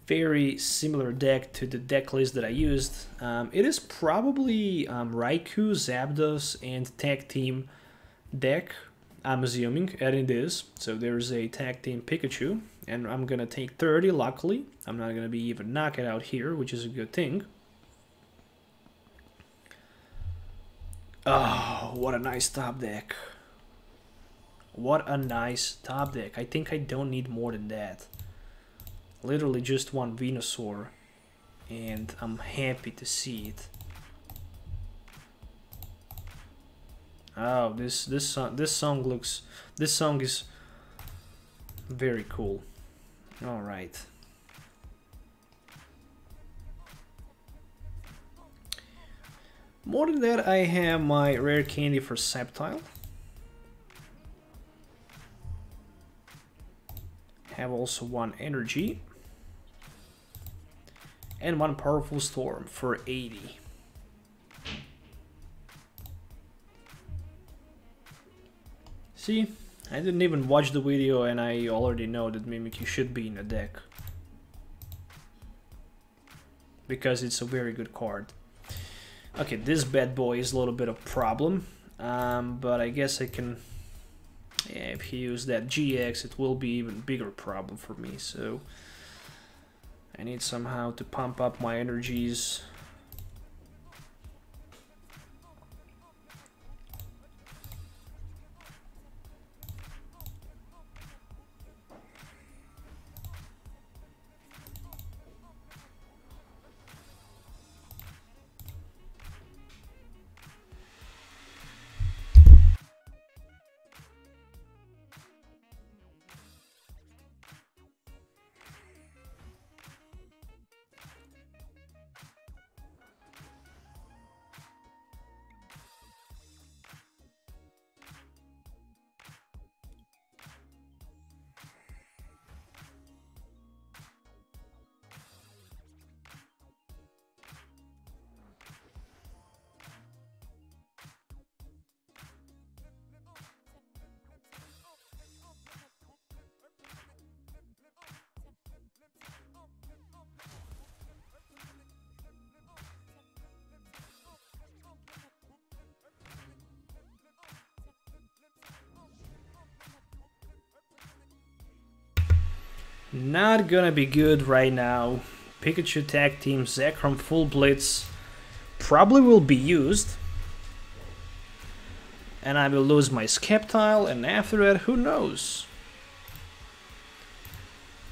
very similar deck to the deck list that I used. It is probably Raikou, Zapdos, and Tag Team deck, I'm assuming, and it is. So there's a Tag Team Pikachu, and I'm gonna take 30, luckily. I'm not gonna be even knocked out here, which is a good thing. Oh, what a nice top deck. What a nice top deck. I think I don't need more than that. Literally just one Venusaur, and I'm happy to see it. Oh, this song is very cool. All right. More than that, I have my rare candy for Sceptile. Have also one energy. And one powerful storm for 80. See, I didn't even watch the video and I already know that Mimikyu should be in the deck. Because it's a very good card. Okay, this bad boy is a little bit of a problem. But I guess I can... Yeah, if he used that GX, it will be even bigger problem for me, so... I need somehow to pump up my energies. Not gonna be good right now. Pikachu Tag Team, Zekrom Full Blitz probably will be used. And I will lose my Sceptile, and after that, who knows?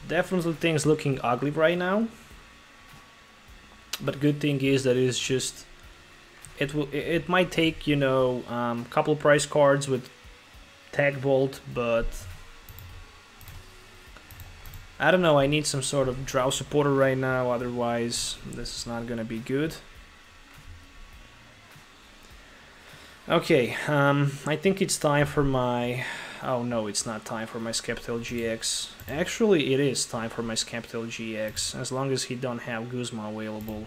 Definitely things looking ugly right now. But good thing is that it's just It might take, you know, couple price cards with Tag Bolt, but I don't know. I need some sort of draw supporter right now. Otherwise, this is not gonna be good. Okay, I think it's time for my... Oh no, it's not time for my Sceptile-GX. Actually, it is time for my Sceptile-GX. As long as he don't have Guzma available,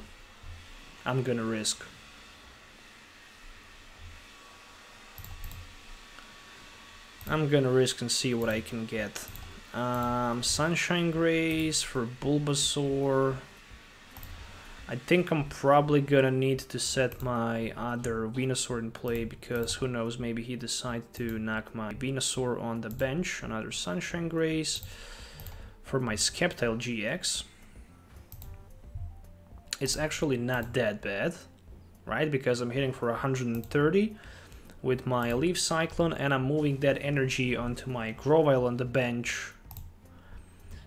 I'm gonna risk. I'm gonna risk and see what I can get. Sunshine Grace for Bulbasaur. I think I'm probably gonna need to set my other Venusaur in play, because who knows, maybe he decides to knock my Venusaur on the bench. Another Sunshine Grace for my Sceptile-GX. It's actually not that bad, right? Because I'm hitting for 130 with my Leaf Cyclone, and I'm moving that energy onto my Grovyle on the bench.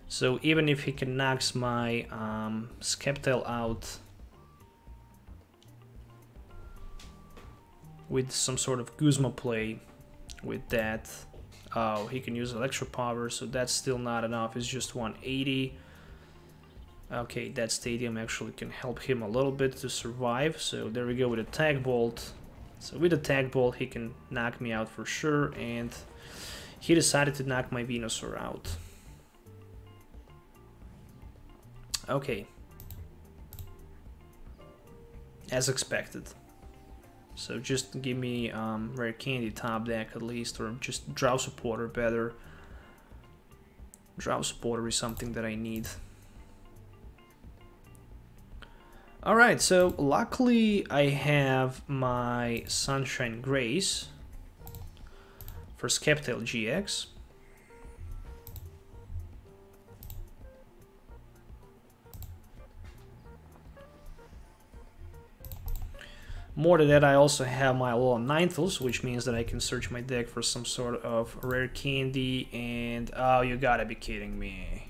So even if he can knock my Sceptile out with some sort of Guzma play with that, oh, he can use Electro Power, so that's still not enough. It's just 180. Okay, that Stadium actually can help him a little bit to survive. So there we go with a Tag Bolt. So with a Tag Bolt, he can knock me out for sure, and he decided to knock my Venusaur out. Okay, as expected. So just give me Rare Candy top deck at least, or just Draw Supporter better. Draw Supporter is something that I need. Alright, so luckily I have my Sunshine Grace for Sceptile-GX. More than that, I also have my Alolan Ninetales, which means that I can search my deck for some sort of Rare Candy, and oh, you gotta be kidding me.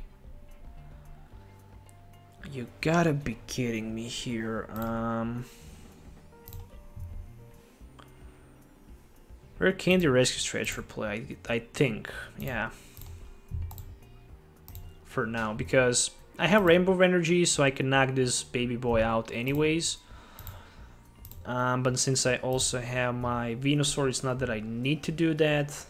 You gotta be kidding me here. Rare Candy Rescue Stretcher play, I think, yeah. For now, because I have Rainbow of Energy, so I can knock this baby boy out anyways. But since I also have my Venusaur, it's not that I need to do that.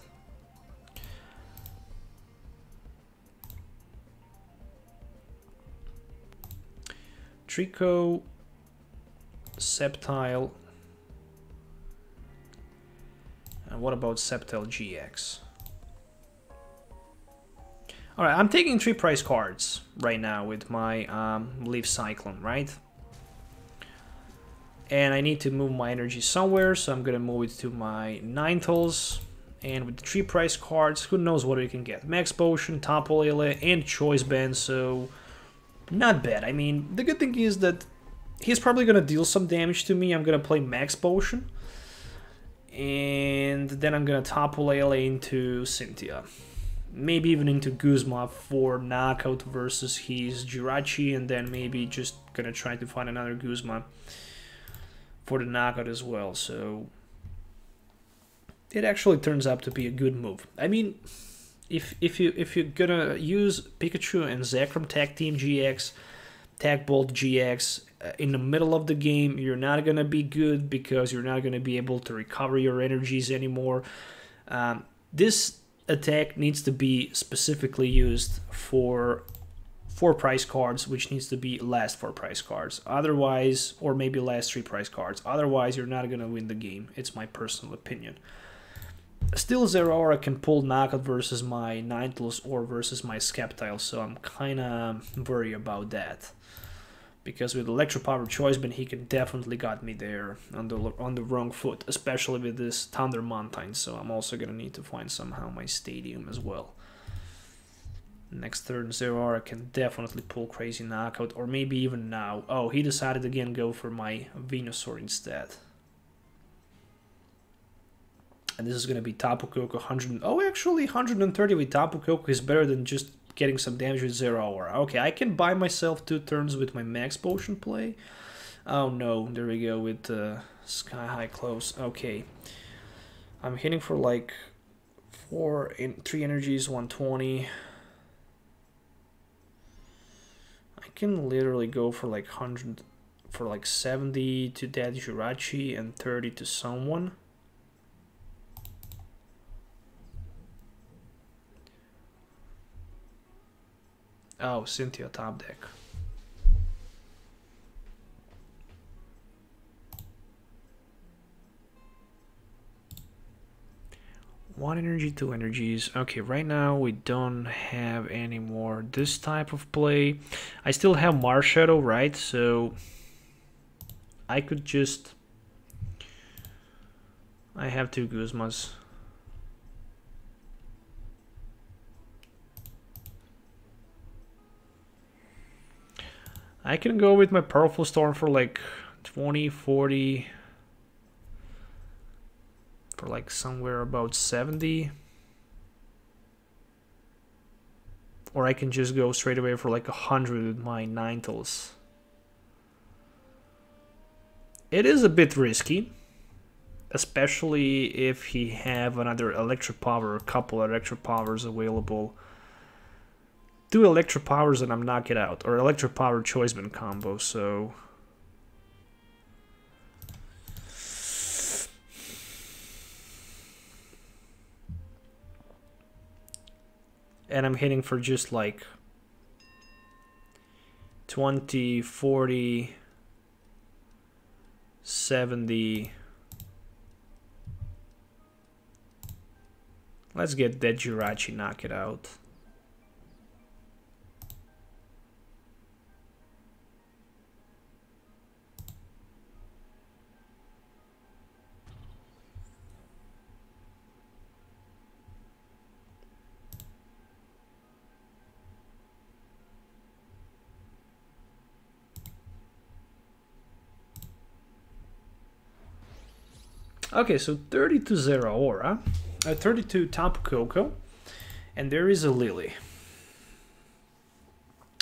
Treecko, Sceptile, and what about Sceptile-GX? Alright, I'm taking 3 price cards right now with my Leaf Cyclone, right? And I need to move my energy somewhere, so I'm gonna move it to my Ninetales. And with the 3 price cards, who knows what we can get. Max Potion, Tapu Lele, and Choice Band, so not bad. I mean, the good thing is that he's probably gonna deal some damage to me. I'm gonna play Max Potion. And then I'm gonna Tapu Lele into Cynthia. Maybe even into Guzma for knockout versus his Jirachi, and then maybe just gonna try to find another Guzma for the knockout as well. So it actually turns out to be a good move. I mean, if you're gonna use Pikachu and Zekrom Tag Team GX, Tag Bolt GX in the middle of the game, you're not gonna be good because you're not gonna be able to recover your energies anymore. This attack needs to be specifically used for 4 price cards, which needs to be last 4 price cards. Otherwise, or maybe last 3 price cards. Otherwise, you're not gonna win the game. It's my personal opinion. Still, Zoroark can pull knockout versus my Ninetales or versus my Sceptile, so I'm kinda worried about that. Because with Electro Power Choice Band, he can definitely got me there on the wrong foot, especially with this Thunder Mountain. So I'm also gonna need to find somehow my Stadium as well. Next turn, Zoroark can definitely pull crazy knockout, or maybe even now. Oh, he decided again go for my Venusaur instead. And this is gonna be Tapu Koko 100. Oh, actually 130 with Tapu Koko is better than just getting some damage with Zoroark. Okay, I can buy myself 2 turns with my Max Potion play. Oh no, there we go with Sky High Close. Okay. I'm hitting for like 3 energies, 120. I can literally go for like 100, for like 70 to that Jirachi and 30 to someone. Oh, Cynthia top deck. One energy, 2 energies. Okay, right now we don't have any more this type of play. I still have Marshadow, right? So I could just... I have 2 Guzmas. I can go with my Powerful Storm for like 20, 40... for like somewhere about 70. Or I can just go straight away for like 100 with my Ninetales. It is a bit risky, especially if he have another Electric Power, a couple Electric Powers available. 2 Electric Powers and I'm knock it out, or Electric Power Choice Band combo, so... And I'm hitting for just like 20, 40, 70. Let's get that Jirachi, knock it out. Okay, so 32 Zoroark, 32 Tapu Koko, and there is a Lillie.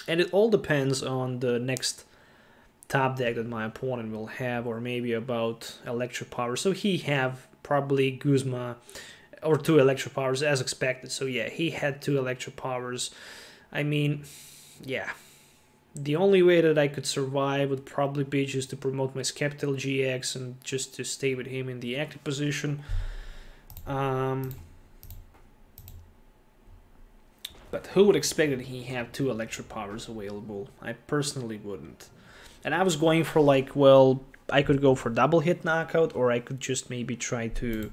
And it all depends on the next top deck that my opponent will have, or maybe about Electric Power. So he have probably Guzma, or 2 Electric Powers as expected. So yeah, he had 2 Electric Powers. I mean, yeah. The only way that I could survive would probably be just to promote my Sceptile GX and just to stay with him in the active position. But who would expect that he have 2 Electric Powers available? I personally wouldn't. And I was going for like, well, I could go for double hit knockout, or I could just maybe try to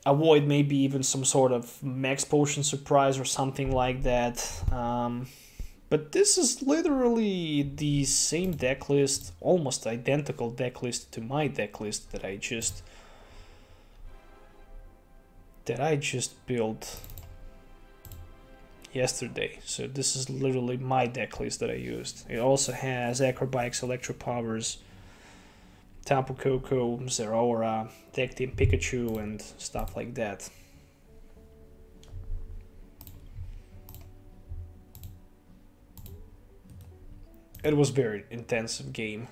avoid maybe even some sort of Max Potion surprise or something like that. But this is literally the same deck list, almost identical deck list to my deck list that I just built yesterday. So this is literally my deck list that I used. It also has Acrobikes, Electro Powers, Tapu Koko, Zoroark, Tech Team Pikachu, and stuff like that. It was very intensive game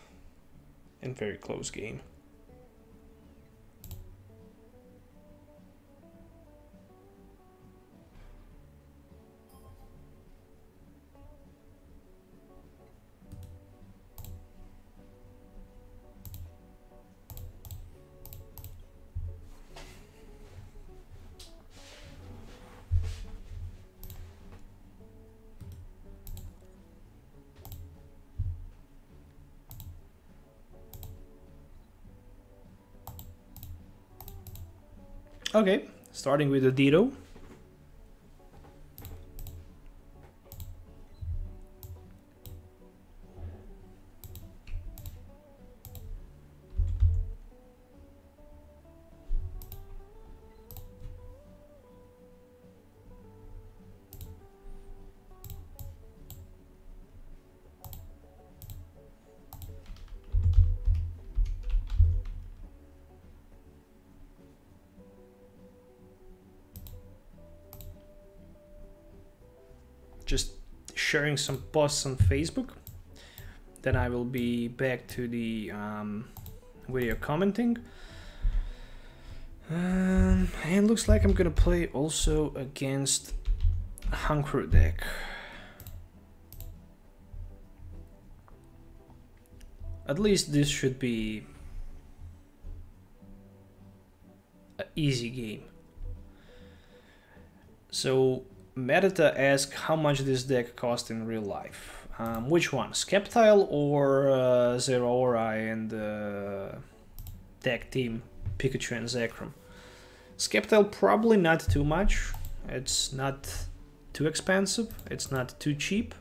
and very close game. Okay, starting with the Ditto. Just sharing some posts on Facebook. Then I will be back to the video commenting. And looks like I'm gonna play also against Honchkrow deck. At least this should be an easy game. So Metata asked how much this deck cost in real life. Which one, Sceptile or Zoroark and deck team Pikachu and Zekrom? Sceptile probably not too much. It's not too expensive. It's not too cheap.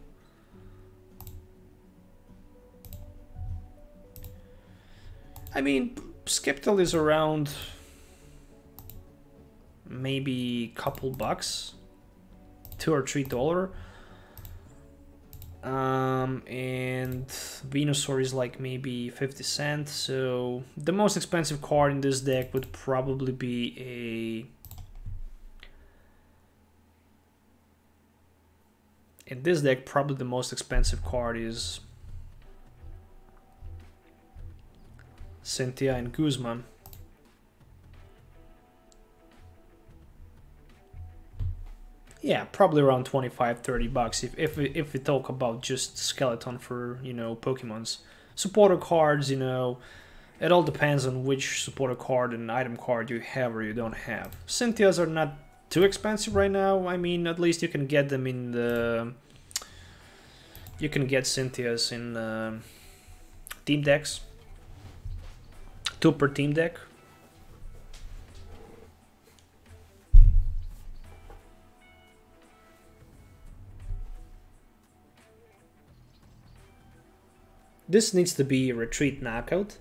I mean, Sceptile is around maybe a couple bucks, $2 or $3. And Venusaur is like maybe 50 cents. So the most expensive card in this deck would probably be in this deck, probably the most expensive card is Cynthia and Guzma. Yeah, probably around 25-30 bucks if we talk about just skeleton for, you know, Pokemons. Supporter cards, you know, it all depends on which supporter card and item card you have or you don't have. Cynthias are not too expensive right now. I mean, at least you can get them in the... You can get Cynthias in team decks. 2 per team deck. This needs to be a retreat knockout.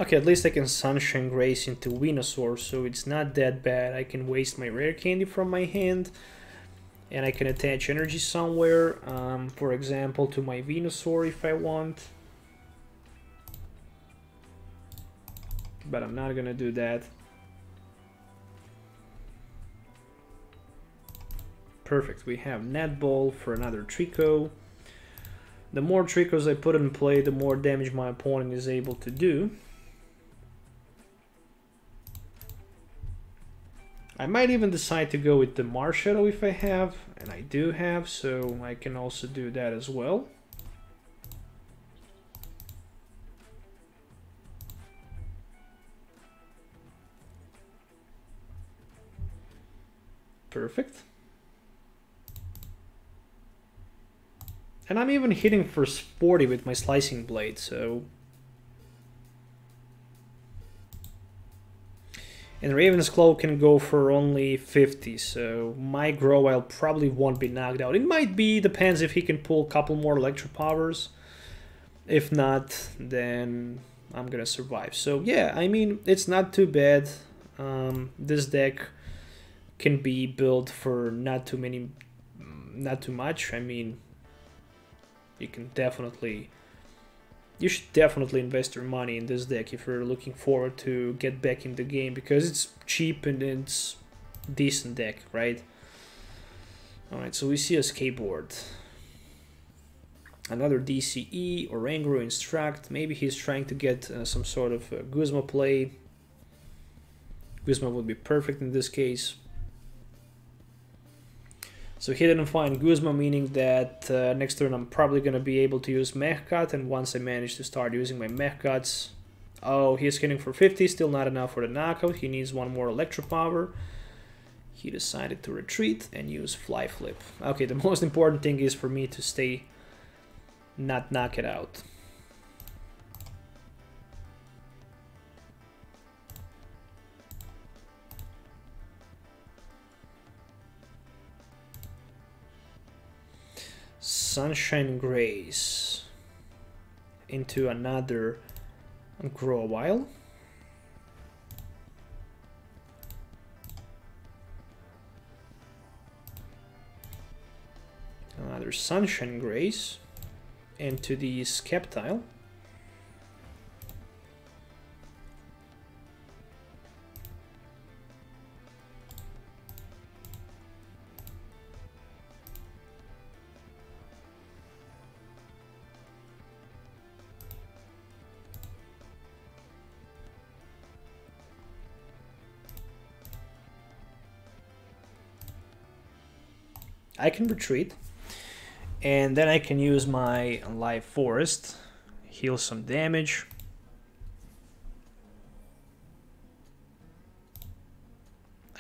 Okay, at least I can Sunshine Grace into Venusaur, so it's not that bad. I can waste my Rare Candy from my hand, and I can attach energy somewhere, for example, to my Venusaur if I want. But I'm not gonna do that. Perfect, we have Net Ball for another Treecko. The more Treeckos I put in play, the more damage my opponent is able to do. I might even decide to go with the Marshadow if I have, and I do have, so I can also do that as well. Perfect. And I'm even hitting for 40 with my Slicing Blade, so... And Raven's Claw can go for only 50, so my Grovyle probably won't be knocked out. It might be, depends if he can pull a couple more Electro Powers. If not, then I'm gonna survive. So yeah, I mean, it's not too bad. This deck can be built for not too much. I mean, you should definitely invest your money in this deck if you're looking forward to get back in the game, because it's cheap and it's decent deck, right? Alright, so we see a skateboard. Another DCE, Oranguru Instruct. Maybe he's trying to get some sort of Guzma play. Guzma would be perfect in this case. So he didn't find Guzma, meaning that next turn I'm probably going to be able to use Mech Cut, and once I manage to start using my Mech Cuts... Oh, he's hitting for 50, still not enough for the knockout. He needs one more Electro Power. He decided to retreat and use Fly Flip. Okay, the most important thing is for me to stay... not knock it out. Sunshine Grace into another Grovyle. Another Sunshine Grace into the Sceptile. I can retreat, and then I can use my Life Forest, heal some damage.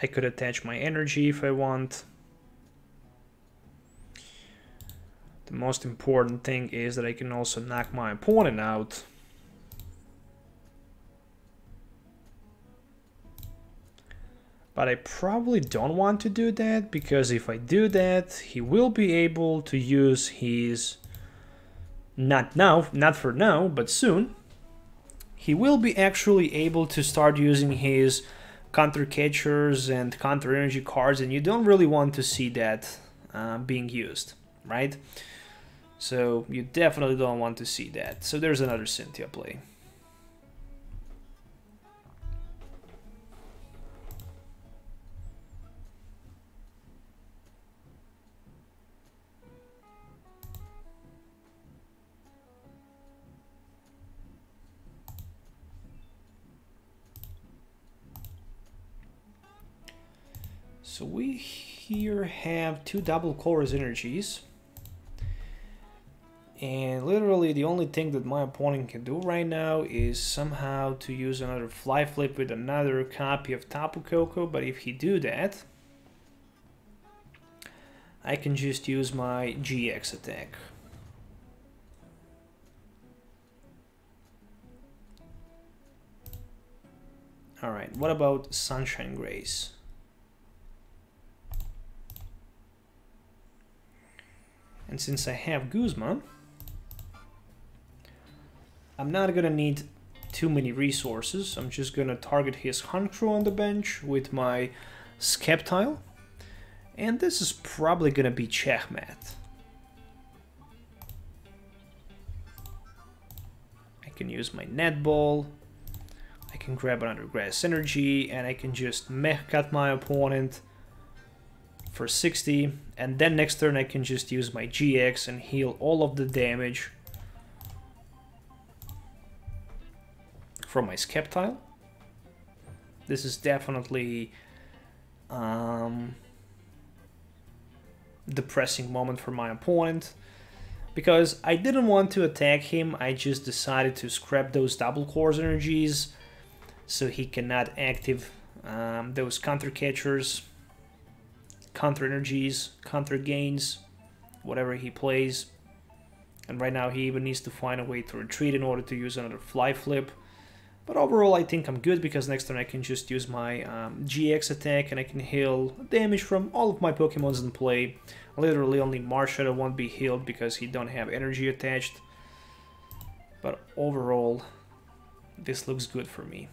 I could attach my energy if I want. The most important thing is that I can also knock my opponent out. But I probably don't want to do that, because if I do that, he will be able to use his, not for now, but soon, he will be actually able to start using his counter catchers and counter energy cards, and you don't really want to see that being used, right? So you definitely don't want to see that. So there's another Cynthia play. So we here have two double chorus energies, and literally the only thing that my opponent can do right now is somehow to use another fly flip with another copy of Tapu Koko. But if he do that, I can just use my GX attack. Alright, what about Sunshine Grace? And since I have Guzma, I'm not gonna need too many resources. I'm just gonna target his Honchkrow on the bench with my Sceptile. And this is probably gonna be checkmate. I can use my Net Ball. I can grab another Grass Energy, and I can just mech cut my opponent for 60, and then next turn I can just use my GX and heal all of the damage from my Sceptile. This is definitely depressing moment for my opponent, because I didn't want to attack him. I just decided to scrap those double cores energies so he cannot active those counter catchers, counter energies, counter gains, whatever he plays. And right now he even needs to find a way to retreat in order to use another fly flip. But overall I think I'm good, because next turn I can just use my GX attack and I can heal damage from all of my Pokemons in play. Literally only Marshadow won't be healed because he don't have energy attached. But overall this looks good for me.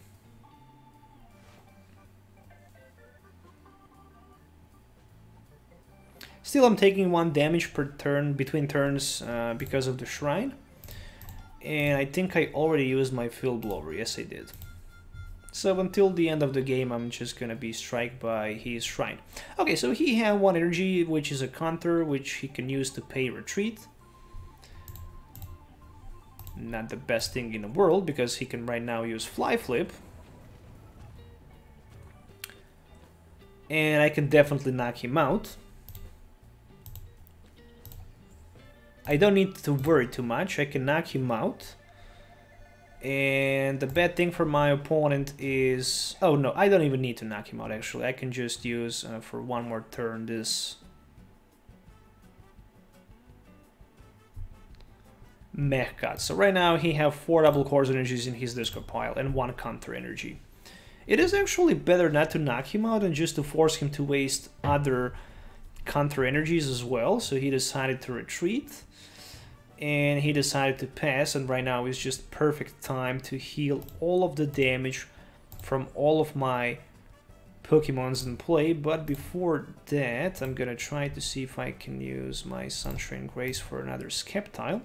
Still, I'm taking 1 damage per turn between turns because of the Shrine. And I think I already used my Field Blower. Yes, I did. So until the end of the game, I'm just gonna be struck by his Shrine. Okay, so he had 1 energy, which is a counter, which he can use to pay retreat. Not the best thing in the world, because he can right now use Fly Flip. And I can definitely knock him out. I don't need to worry too much. I can knock him out. And the bad thing for my opponent is... Oh no, I don't even need to knock him out actually. I can just use for 1 more turn this Mech Cut. So right now he have 4 double cores energies in his discard pile and 1 counter energy. It is actually better not to knock him out and just to force him to waste other counter energies as well. So he decided to retreat. And he decided to pass, and right now is just perfect time to heal all of the damage from all of my Pokemons in play, but before that I'm gonna try to see if I can use my Sunshine Grace for another Sceptile.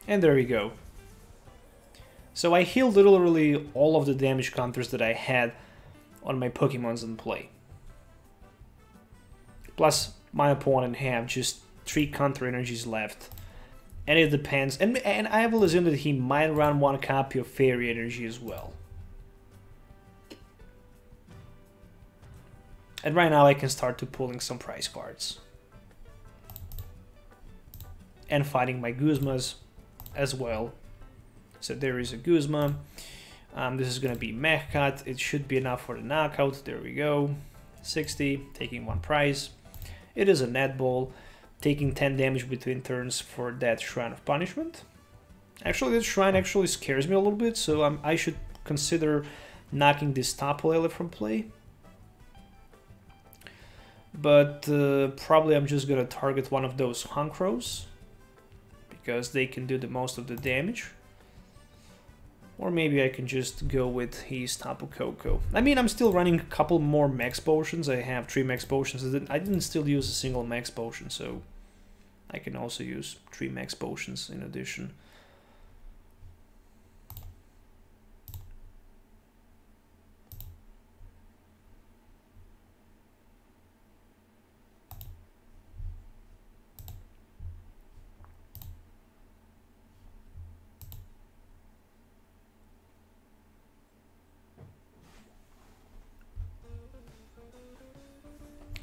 And there we go. So I healed literally all of the damage counters that I had on my Pokemons in play. Plus, my opponent have just 3 counter energies left. And it depends. And I will assume that he might run 1 copy of Fairy Energy as well. And right now I can start to pulling some prize cards. And fighting my Guzmas as well. So there is a Guzma. This is going to be Mech Cut. It should be enough for the knockout. There we go. 60, taking 1 prize. It is a net ball, taking 10 damage between turns for that Shrine of Punishment. Actually, that Shrine actually scares me a little bit, so I should consider knocking this Tapu Lele from play. But probably I'm just going to target one of those Honchkrows, because they can do the most of the damage. Or maybe I can just go with his Tapu Koko. I mean, I'm still running a couple more Max Potions. I have 3 Max Potions. I didn't still use a single Max Potion, so I can also use 3 Max Potions in addition.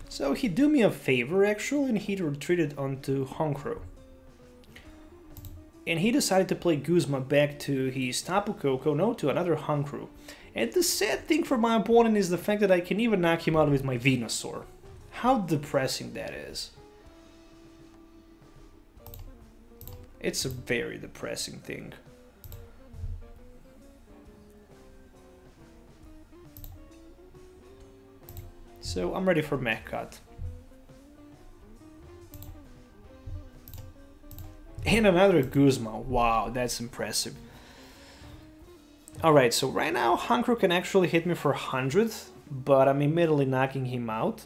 So he do me a favor actually, and he retreated onto Honchkrow. And he decided to play Guzma back to his Tapu Koko, no, to another Honchkrow. And the sad thing for my opponent is the fact that I can even knock him out with my Venusaur. How depressing that is. It's a very depressing thing. So I'm ready for Mech Cut. And another Guzma. Wow, that's impressive. Alright, so right now Honchkrow can actually hit me for 100, but I'm immediately knocking him out.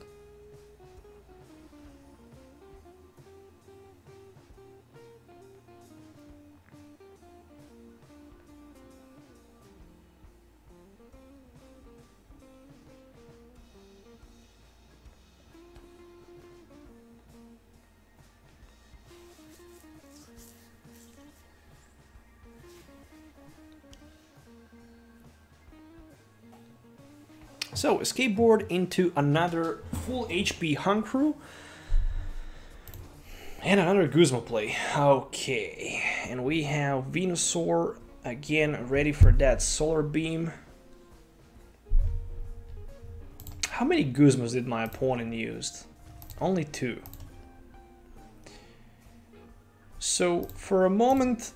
So, escape board into another full HP Honchkrow. And another Guzma play. Okay, and we have Venusaur again ready for that Solar Beam. How many Guzmas did my opponent use? Only 2. So, for a moment,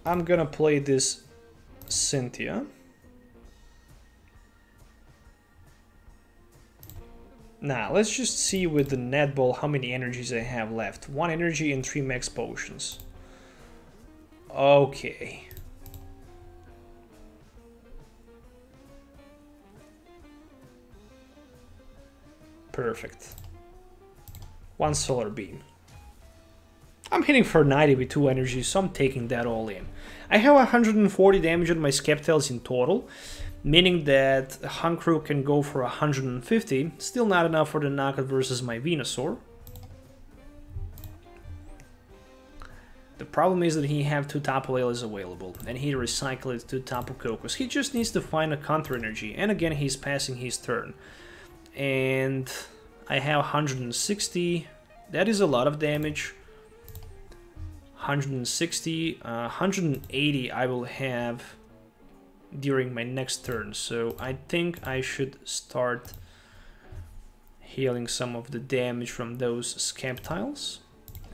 I'm gonna play this Cynthia. Now, let's just see with the net ball how many energies I have left. 1 energy and 3 Max Potions. Okay. Perfect. 1 Solar Beam. I'm hitting for 90 with 2 energies, so I'm taking that all in. I have 140 damage on my Sceptiles in total, meaning that Honchkrow can go for 150, still not enough for the knockout versus my Venusaur. The problem is that he have 2 Tapu Leles available, and he recycled 2 Tapu Kokos. He just needs to find a counter energy, and again he's passing his turn. And I have 160, that is a lot of damage. 160, 180 I will have during my next turn, so I think I should start healing some of the damage from those Sceptiles.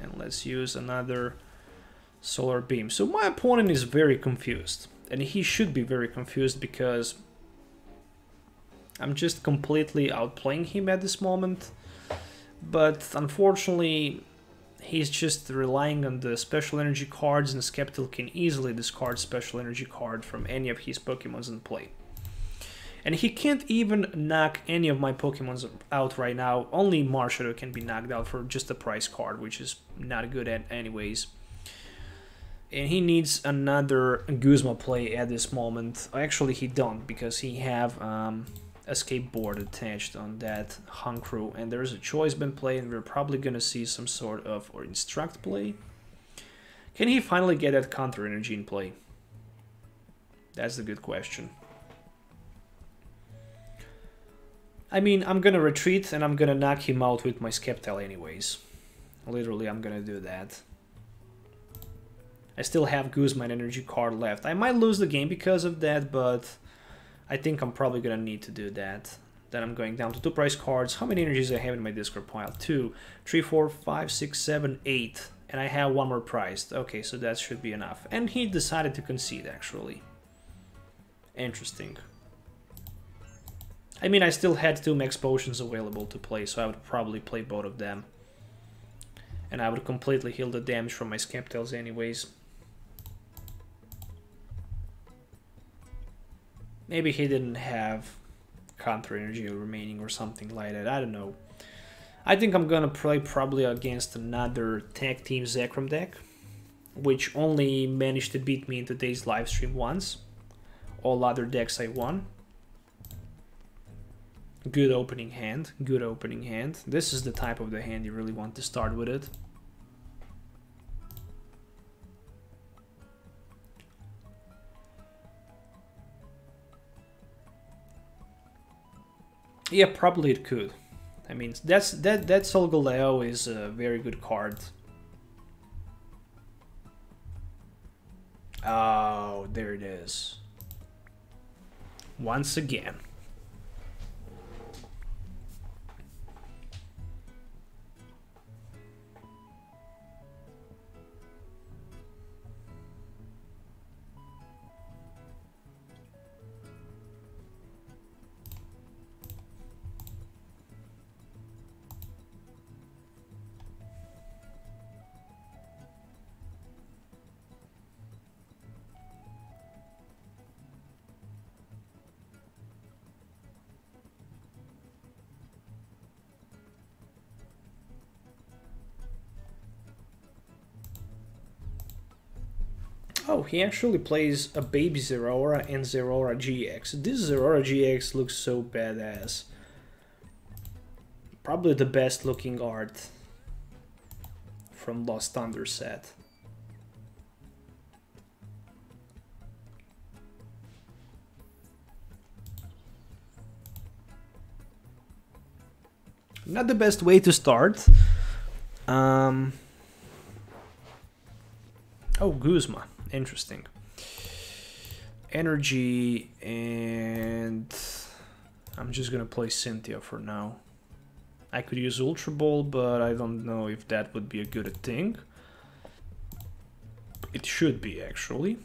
And let's use another Solar Beam. So my opponent is very confused, and he should be very confused because I'm just completely outplaying him at this moment. But unfortunately, he's just relying on the special energy cards, and Sceptile can easily discard special energy card from any of his Pokemons in play. And he can't even knock any of my Pokemons out right now. Only Marshadow can be knocked out for just a price card, which is not good at anyways. And he needs another Guzma play at this moment. Actually, he don't, because he have escape board attached on that Honchkrow, and there's a Choice Band play, and we're probably gonna see some sort of or Instruct play. Can he finally get that counter energy in play? That's the good question. I mean, I'm gonna retreat and I'm gonna knock him out with my Sceptile anyways. Literally, I'm gonna do that. I still have Guzma energy card left. I might lose the game because of that, but I think I'm probably gonna need to do that. Then I'm going down to 2 price cards. How many energies I have in my discard pile? 2, 3, 4, 5, 6, 7, 8. And I have 1 more priced. Okay, so that should be enough. And he decided to concede, actually. Interesting. I mean, I still had 2 Max Potions available to play, so I would probably play both of them. And I would completely heal the damage from my Sceptiles anyways. Maybe he didn't have counter energy remaining or something like that, I don't know. I think I'm gonna play probably against another tag team Zekrom deck, which only managed to beat me in today's live stream once. All other decks I won. Good opening hand, good opening hand. This is the type of the hand you really want to start with it. Yeah, probably it could. I mean, that Solgaleo is a very good card. Oh, there it is. Once again. Oh, he actually plays a baby Zoroark and Zoroark GX. This Zoroark GX looks so badass. Probably the best looking art from Lost Thunder set. Not the best way to start. Oh, Guzma. Interesting. Energy, and I'm just gonna play Cynthia for now. I could use Ultra Ball, but I don't know if that would be a good thing. It should be, actually.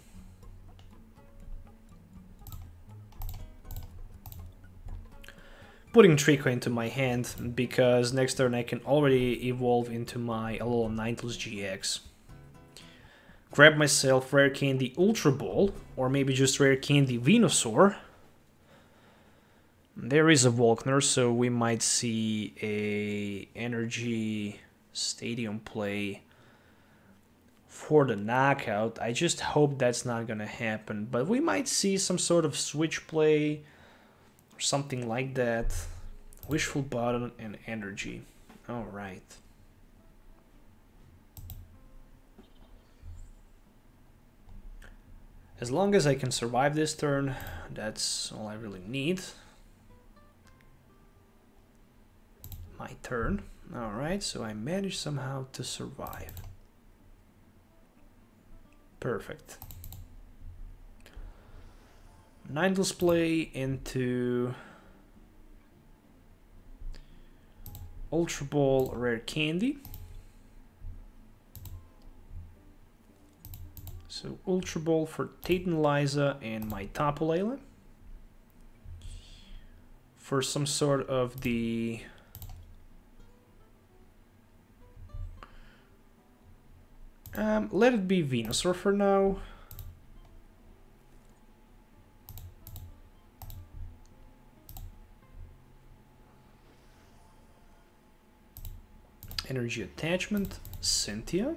Putting Treecko into my hand, because next turn I can already evolve into my Alolan Ninetales-GX. Grab myself Rare Candy Ultra Ball, or maybe just Rare Candy Venusaur. There is a Volkner, so we might see a Energy Stadium play for the knockout. I just hope that's not gonna happen, but we might see some sort of switch play or something like that. Wishful Button and Energy. Alright. As long as I can survive this turn, that's all I really need. My turn. Alright, so I managed somehow to survive. Perfect. Ninetales play into Ultra Ball Rare Candy. So Ultra Ball for Titanize and my Tapu Lele. For some sort of the Let it be Venusaur for now. Energy attachment, Cynthia.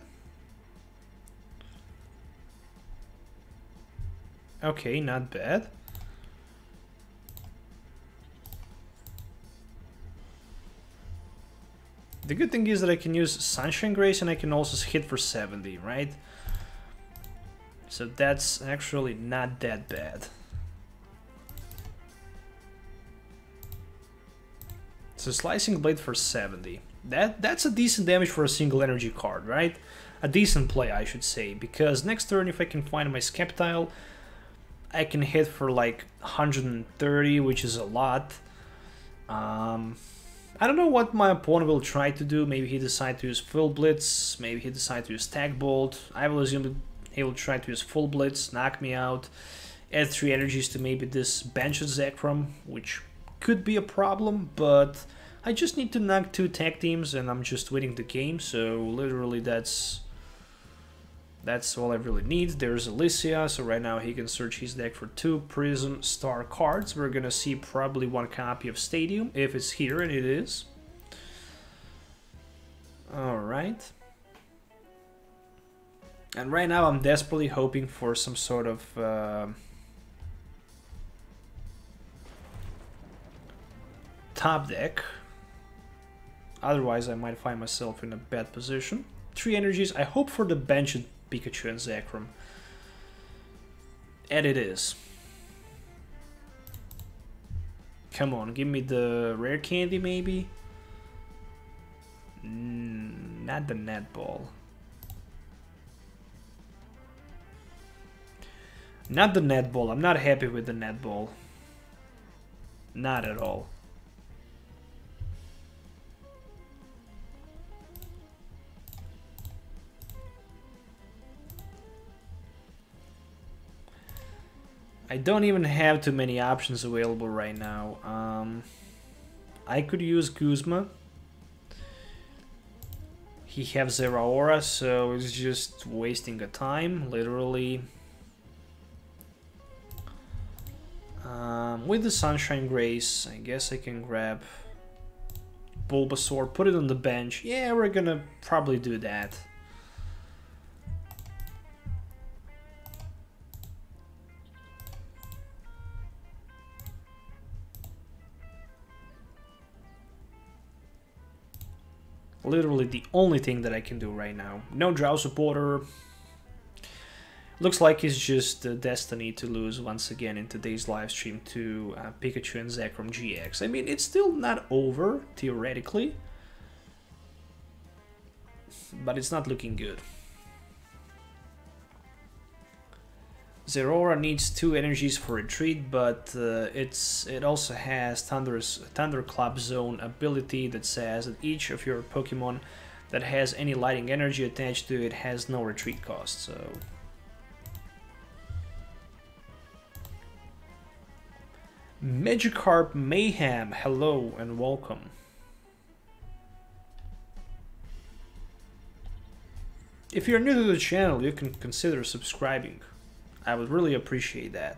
Okay, not bad. The good thing is that I can use Sunshine Grace and I can also hit for 70, right? So that's actually not that bad. So Slicing Blade for 70. That's a decent damage for a single energy card, right? A decent play, I should say, because next turn if I can find my Sceptile, I can hit for like 130, which is a lot. I don't know what my opponent will try to do. Maybe he decide to use Full Blitz, maybe he decide to use Tag Bolt. I will assume that he will try to use Full Blitz, knock me out, add 3 energies to maybe this Bansheed Zekrom, which could be a problem, but I just need to knock 2 tag teams and I'm just winning the game, so literally that's all I really need. There's Alicia, so right now he can search his deck for 2 Prism Star cards. We're gonna see probably 1 copy of Stadium, if it's here, and it is. Alright. And right now I'm desperately hoping for some sort of top deck. Otherwise I might find myself in a bad position. 3 energies. I hope for the Bansheed Pikachu and Zekrom. And it is. Come on, give me the Rare Candy maybe? Not the Netball. Not the Netball. I'm not happy with the Netball. Not at all. I don't even have too many options available right now. I could use Guzma. He has Zeraora, so it's just wasting a time, literally. With the Sunshine Grace, I guess I can grab Bulbasaur, put it on the bench. Yeah, we're gonna probably do that. Literally the only thing that I can do right now. No Drow supporter. Looks like it's just destiny to lose once again in today's live stream to Pikachu and Zekrom GX. I mean, it's still not over, theoretically. But it's not looking good. Zeraora needs 2 energies for retreat, but it also has Thunderclap Zone ability that says that each of your Pokemon that has any lighting energy attached to it has no retreat cost. So Magikarp Mayhem, hello and welcome. If you're new to the channel, you can consider subscribing. I would really appreciate that.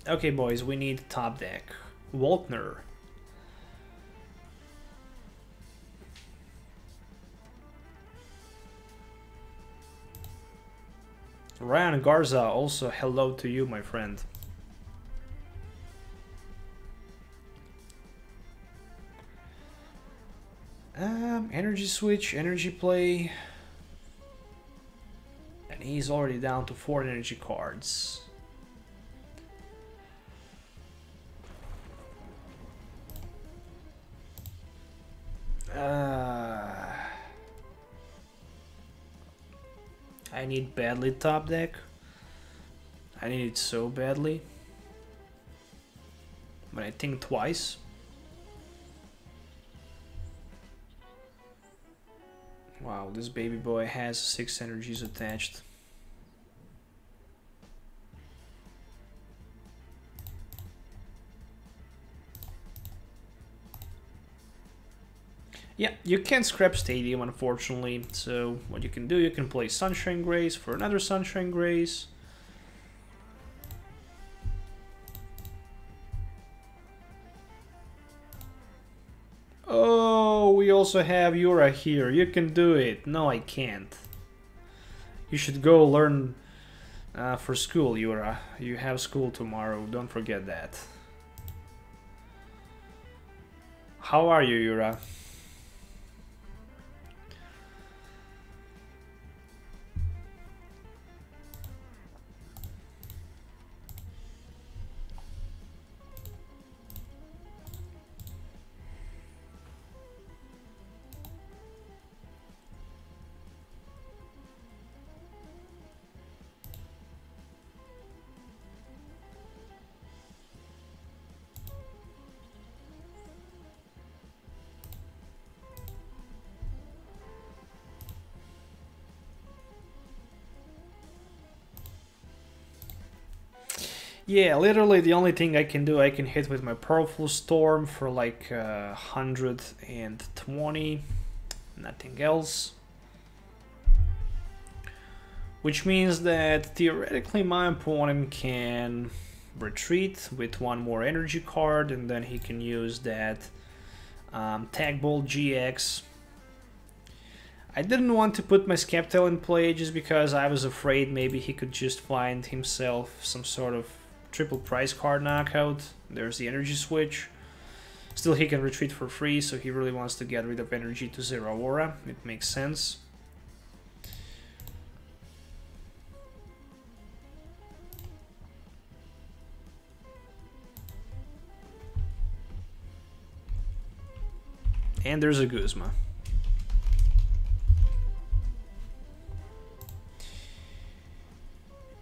Okay, boys, we need top deck. Waltner. Ryan Garza, also hello to you, my friend. Energy switch, energy play. And he's already down to 4 energy cards. I need badly top deck. I need it so badly. But I think twice. Wow, this baby boy has 6 energies attached. Yeah, you can't scrap Stadium, unfortunately. So what you can do, you can play Sunshine Grace for another Sunshine Grace. Oh, we also have Yura here. You can do it. No, I can't. You should go learn for school, Yura. You have school tomorrow. Don't forget that. How are you, Yura? Yeah, literally the only thing I can do, I can hit with my Powerful Storm for like 120, nothing else. Which means that theoretically my opponent can retreat with one more energy card, and then he can use that Tag Bolt GX. I didn't want to put my Sceptile in play just because I was afraid maybe he could just find himself some sort of triple price card knockout. There's the energy switch. Still, he can retreat for free, so he really wants to get rid of energy to Zero Aura. It makes sense. And there's a Guzma.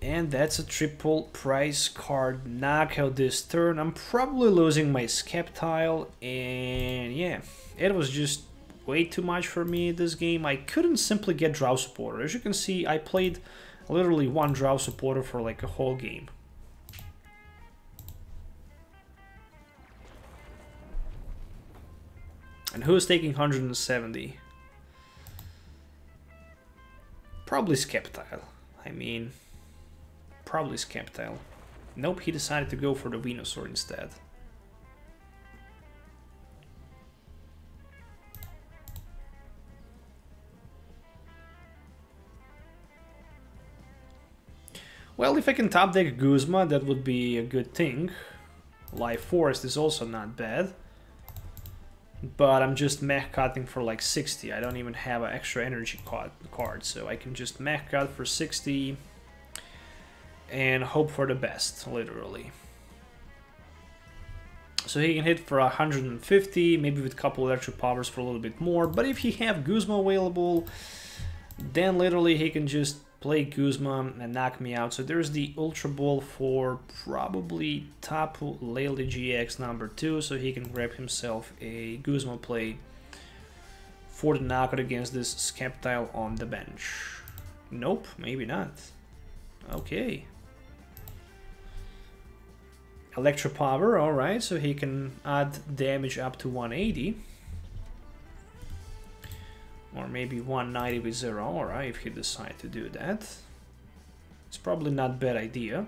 And that's a triple price card knockout this turn. I'm probably losing my Sceptile, and yeah, it was just way too much for me this game. I couldn't simply get Draw Supporter. As you can see, I played literally one Draw Supporter for like a whole game. And who's taking 170? Probably Sceptile. I mean, probably Sceptile. Nope, he decided to go for the Venusaur instead. Well, if I can top deck Guzma, that would be a good thing. Life Forest is also not bad. But I'm just mech cutting for like 60. I don't even have an extra energy card, so I can just mech cut for 60 and hope for the best, literally. So he can hit for 150, maybe with a couple electric powers for a little bit more. But if he have Guzma available, then literally he can just play Guzma and knock me out. So there's the Ultra Ball for probably Tapu Lele-GX number 2, so he can grab himself a Guzma play for the knockout against this Sceptile on the bench. Nope, maybe not. Okay. Electro Power, alright, so he can add damage up to 180. Or maybe 190 with Zoroark if he decides to do that. It's probably not a bad idea.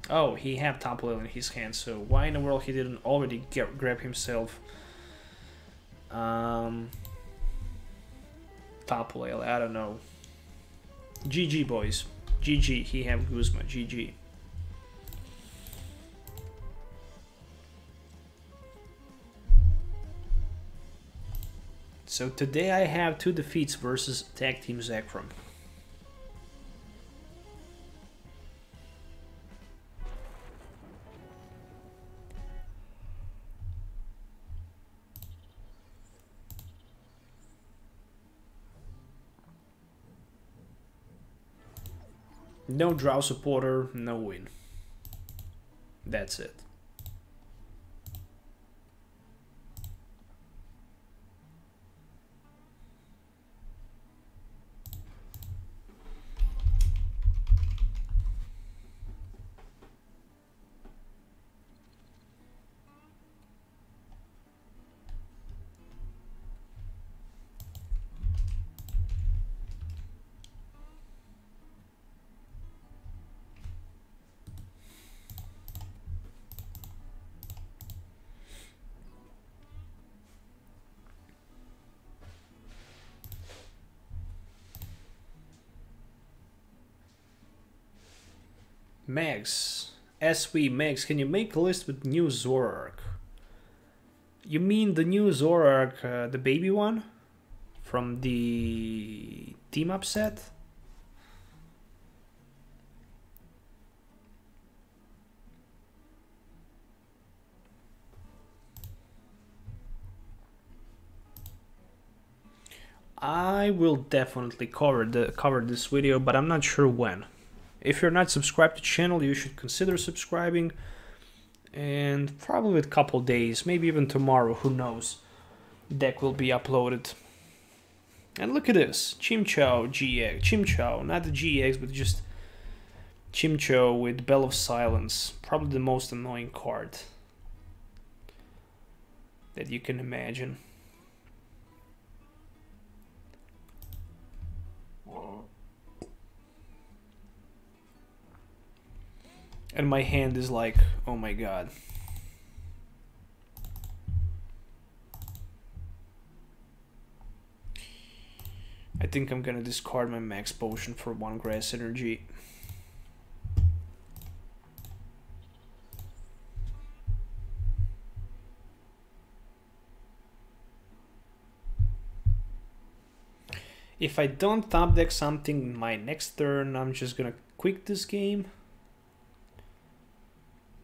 Oh, he had Tapu Lele in his hand, so why in the world he didn't already grab himself Tapu Lele? I don't know. GG, boys. GG, he have Guzma. GG. So today I have 2 defeats versus Tag Team Zekrom. No Draw Supporter, no win. That's it. Max, SV Max, can you make a list with new Zoroark? You mean the new Zoroark, the baby one? From the team-up set? I will definitely cover this video, but I'm not sure when. If you're not subscribed to the channel, you should consider subscribing. And probably a couple days, maybe even tomorrow, who knows, deck will be uploaded. And look at this, Chimchar GX, Chimchar, not the GX, but just Chimchar with Bell of Silence, probably the most annoying card that you can imagine. And my hand is like, oh my god. I think I'm gonna discard my Max Potion for 1 Grass Energy. If I don't top deck something my next turn, I'm just gonna quick this game.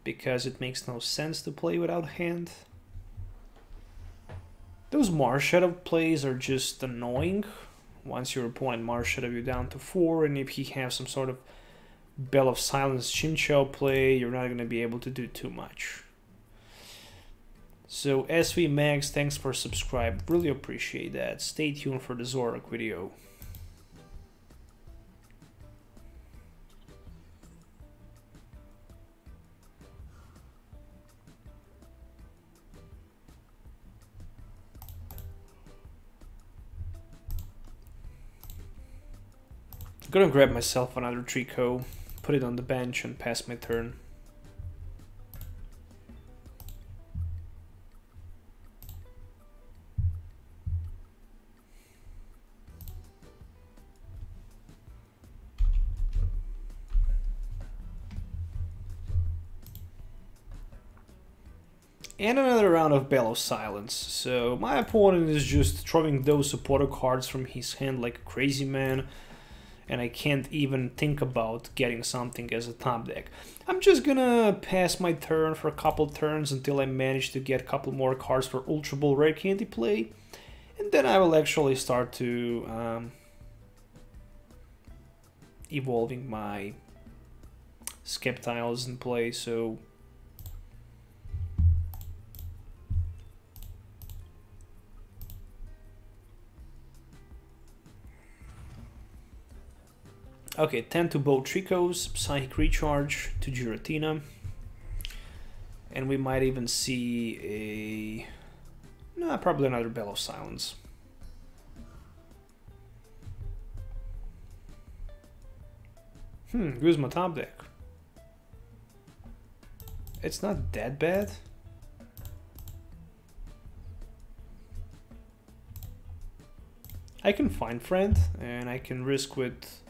Because it makes no sense to play without hand. Those Marshadow plays are just annoying. Once your opponent Marshadow you down to 4, and if he has some sort of Bell of Silence Chimchar play, you're not going to be able to do too much. So SV Max, thanks for subscribing, really appreciate that. Stay tuned for the Zoroark video. I'm gonna grab myself another Treecko, put it on the bench and pass my turn. And another round of Bell of Silence. So my opponent is just throwing those supporter cards from his hand like a crazy man. And I can't even think about getting something as a top deck. I'm just gonna pass my turn for a couple turns until I manage to get a couple more cards for Ultra Ball Rare Candy play. And then I will actually start to evolving my Sceptiles in play. So okay, 10 to both Treeckos, Psychic Recharge to Giratina. And we might even see a... no, probably another Bell of Silence. Guzma top deck. It's not that bad. I can find Friend, and I can risk with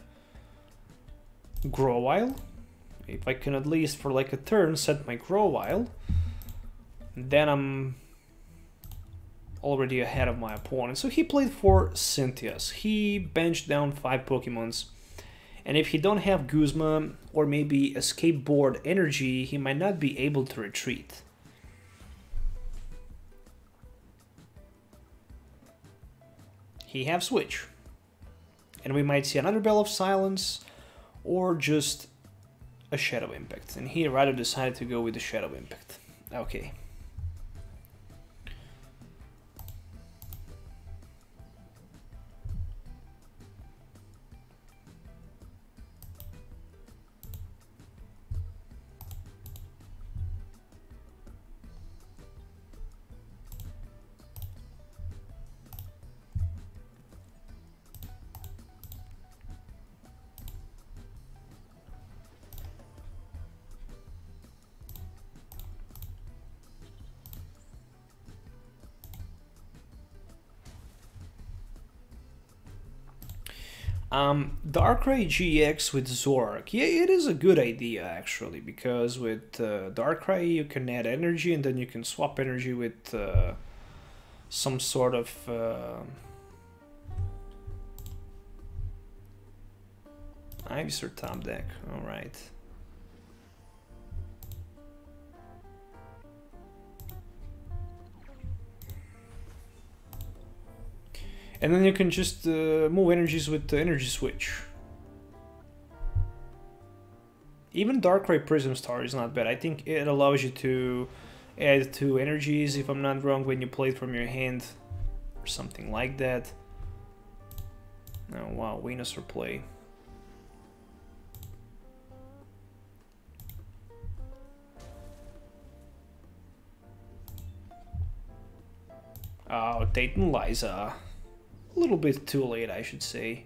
Grovyle. If I can at least for like a turn set my Grovyle, then I'm already ahead of my opponent. So he played 4 Cynthias. He benched down 5 Pokemons. And if he don't have Guzma or maybe Escape Board Energy, he might not be able to retreat. He have Switch. And we might see another Bell of Silence or just a Shadow Impact. And he rather decided to go with the Shadow Impact. Okay. Darkrai GX with Zoroark. Yeah, it is a good idea actually, because with Darkrai you can add energy and then you can swap energy with some sort of Ivysaur top deck. All right. And then you can just move energies with the energy switch. Even Darkrai Prism Star is not bad. I think it allows you to add 2 energies, if I'm not wrong, when you play it from your hand, or something like that. Oh wow, Venusaur play. Oh, Dayton Liza. A little bit too late, I should say.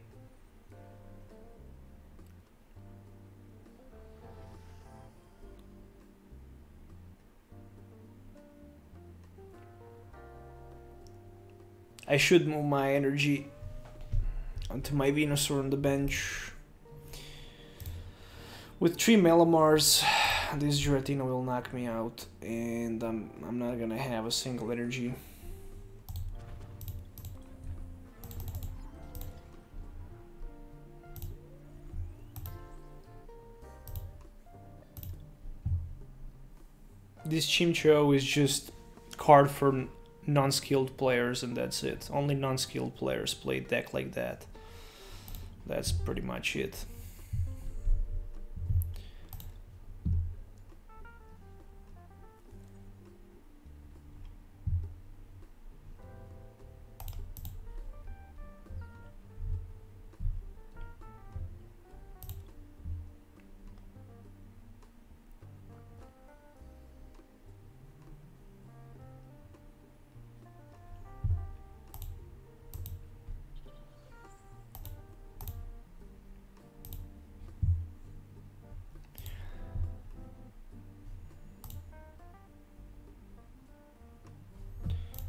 I should move my energy onto my Venusaur on the bench. With 3 Malamars, this Giratina will knock me out, and I'm not gonna have a single energy. This Chimchou is just card for non-skilled players, and that's it. Only non-skilled players play a deck like that. That's pretty much it.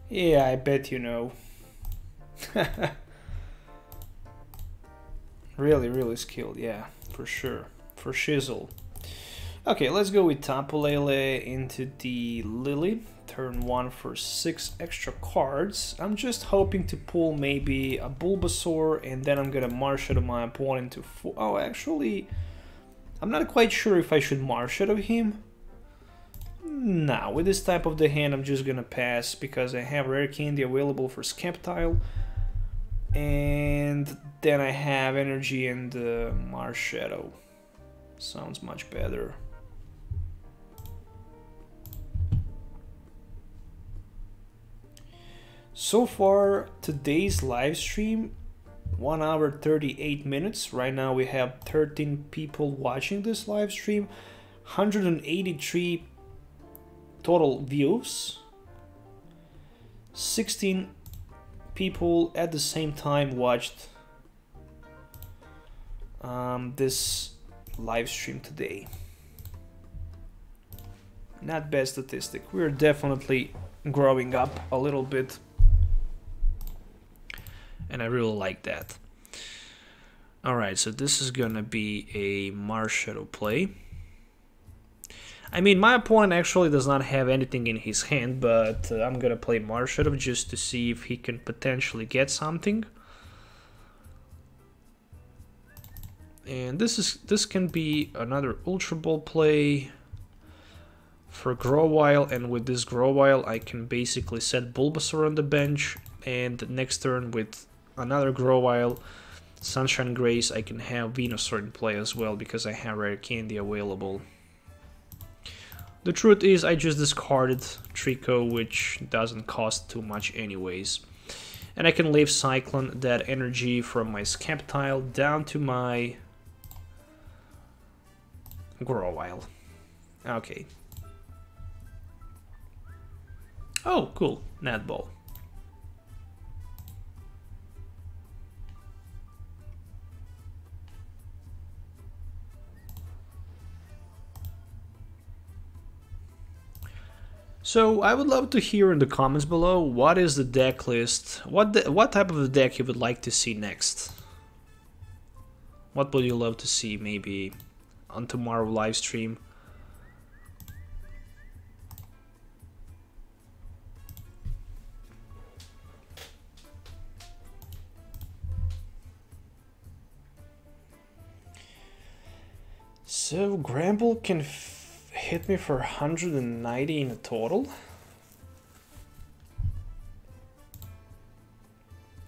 Yeah, I bet you know. Really skilled, yeah, for sure. For shizzle. Okay, let's go with Tapu Lele into the Lillie. Turn 1 for 6 extra cards. I'm just hoping to pull maybe a Bulbasaur, and then I'm gonna Marshadow my opponent to 4. Oh, actually, I'm not quite sure if I should Marshadow him. Nah, with this type of the hand I'm just gonna pass, because I have Rare Candy available for Sceptile, and then I have energy and Marshadow. Sounds much better. So far today's live stream, 1 hour 38 minutes. Right now we have 13 people watching this live stream, 183 total views, 16 people at the same time watched this live stream today. Not bad statistic. We're definitely growing up a little bit, and I really like that. Alright, so this is gonna be a Marshadow play. I mean, my opponent actually does not have anything in his hand, but I'm gonna play Marshadow just to see if he can potentially get something. And this can be another Ultra Ball play for Grovyle, and with this Grovyle I can basically set Bulbasaur on the bench, and next turn with another Grovyle, Sunshine Grace, I can have Venusaur in play as well, because I have Rare Candy available. The truth is, I just discarded Treecko, which doesn't cost too much anyways. And I can leave Cyclone that energy from my Sceptile down to my Grovyle. Okay. Oh, cool. Netball. So I would love to hear in the comments below what is the deck list, what type of the deck you would like to see next. What would you love to see maybe on tomorrow live stream? So Gramble can hit me for 190 in a total.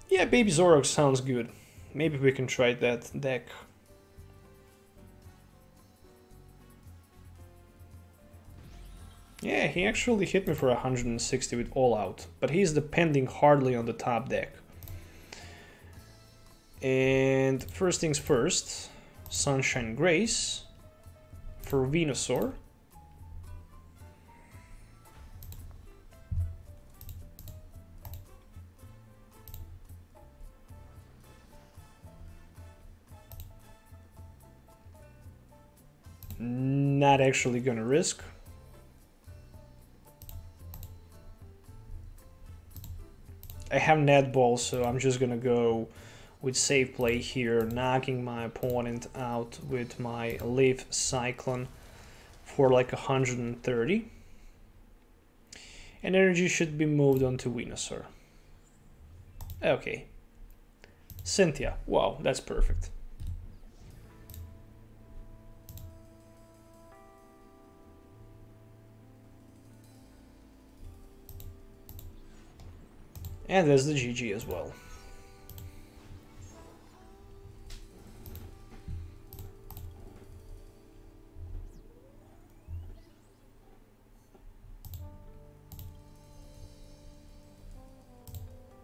Yeah, Baby Zoroark sounds good. Maybe we can try that deck. Yeah, he actually hit me for 160 with All Out, but he's depending hardly on the top deck. And first things first, Sunshine Grace for Venusaur. Not actually gonna risk. I have Netball, so I'm just gonna go with safe play here, knocking my opponent out with my Leaf Cyclone for like 130. And energy should be moved on to Venusaur. Okay. Cynthia. Wow, that's perfect. And there's the GG as well.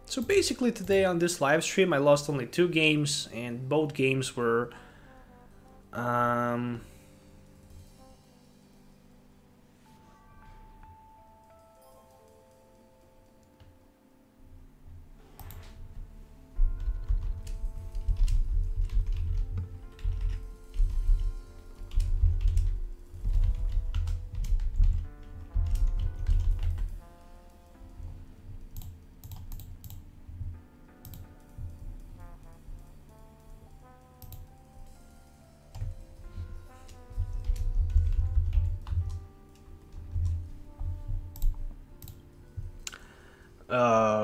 So basically today on this live stream I lost only 2 games, and both games were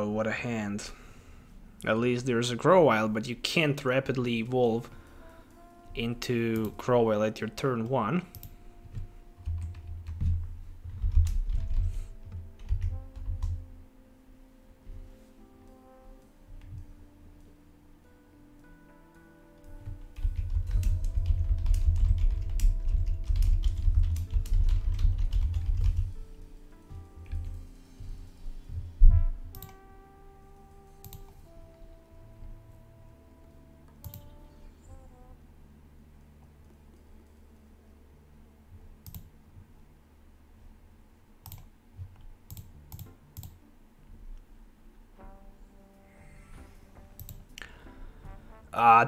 what a hand. At least there's a Grovyle, but you can't rapidly evolve into Grovyle at your turn 1.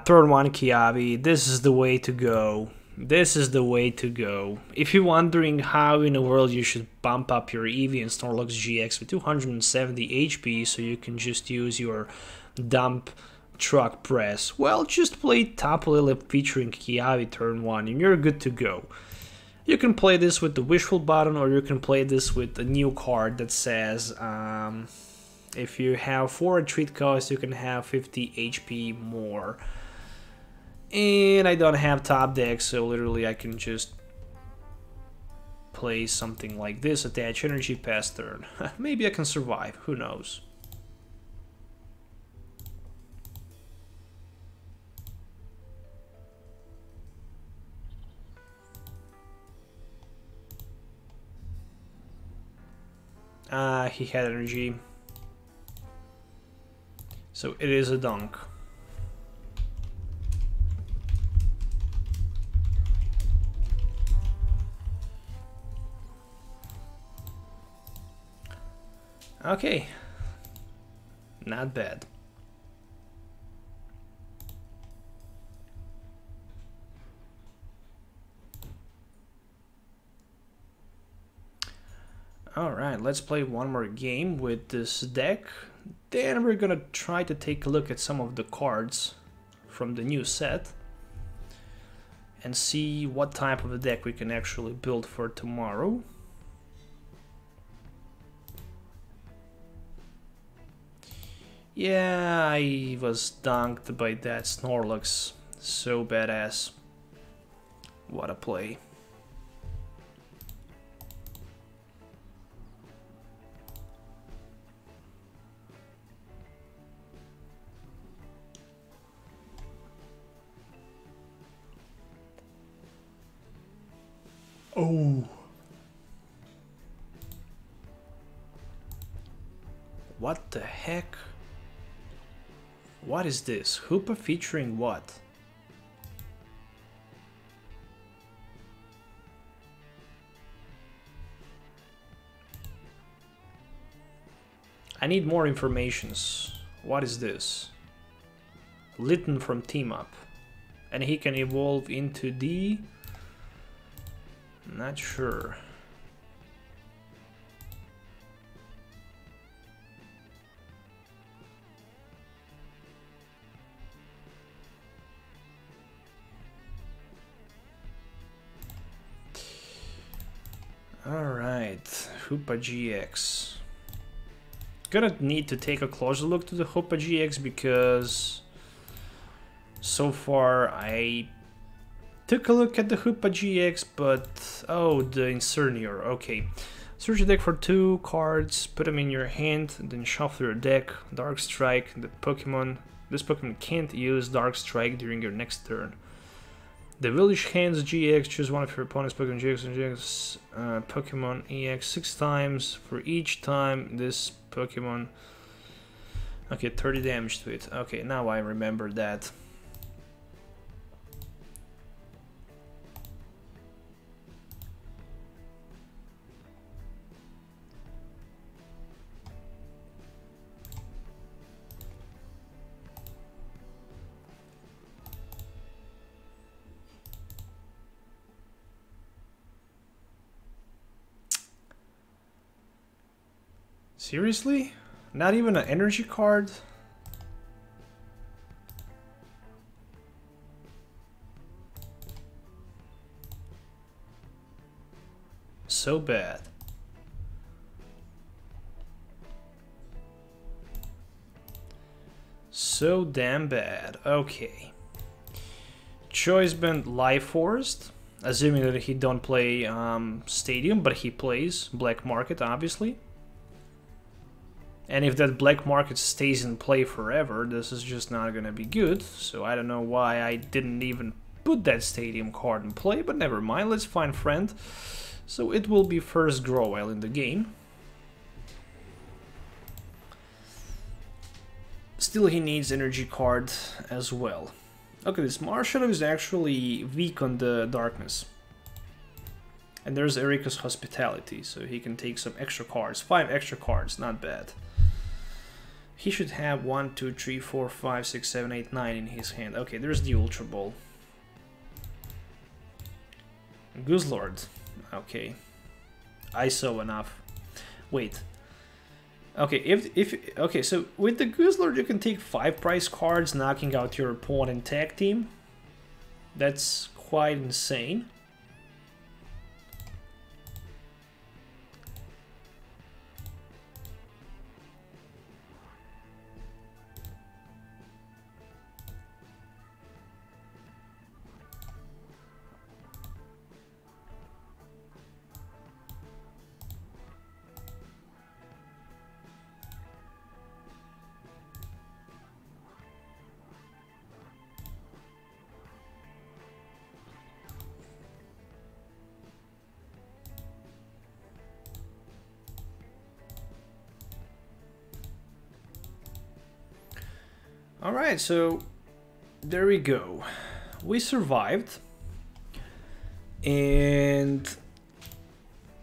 Turn 1 Kiawe, this is the way to go. This is the way to go. If you're wondering how in the world you should bump up your Eevee and Snorlax GX with 270 HP so you can just use your dump truck press, well, just play Tapu Lele featuring Kiawe turn 1 and you're good to go. You can play this with the wishful button, or you can play this with a new card that says if you have 4 retreat costs, you can have 50 HP more. And I don't have top deck, so literally I can just play something like this, attach energy, pass turn. Maybe I can survive, who knows. He had energy. So it is a dunk. Okay. Not bad. Alright, let's play one more game with this deck. Then we're gonna try to take a look at some of the cards from the new set. and see what type of a deck we can actually build for tomorrow. Yeah, I was dunked by that Snorlax. So badass. What a play. Oh. What the heck? What is this? Hoopa featuring what? I need more informations. What is this? Litten from Team Up. And he can evolve into the... Not sure. Alright, Hoopa GX. Gonna need to take a closer look to the Hoopa GX because so far I took a look at the Hoopa GX, but oh, the Incernior. Okay, search your deck for 2 cards, put them in your hand, and then shuffle your deck. Dark Strike. This Pokemon can't use Dark Strike during your next turn. The Village Hands GX, choose one of your opponent's Pokemon GX and GX Pokemon EX 6 times. For each time this Pokemon... Okay, 30 damage to it. Okay, now I remember that. Seriously? Not even an energy card? So bad. So damn bad. Okay. Choice Band Life Forest. Assuming that he don't play Stadium, but he plays Black Market, obviously. And if that Black Market stays in play forever, this is just not gonna be good. So I don't know why I didn't even put that Stadium card in play, but never mind, let's find Friend. So it will be first Grovyle in the game. Still he needs energy card as well. Okay, this Marshadow is actually weak on the darkness. And there's Erika's Hospitality, so he can take some extra cards. 5 extra cards, not bad. He should have 1, 2, 3, 4, 5, 6, 7, 8, 9 in his hand. Okay, there's the Ultra Ball. Guzzlord. Okay. I saw enough. Wait. Okay, okay, so with the Guzzlord you can take 5 prize cards, knocking out your opponent tag team. That's quite insane. Alright, so there we go. We survived. And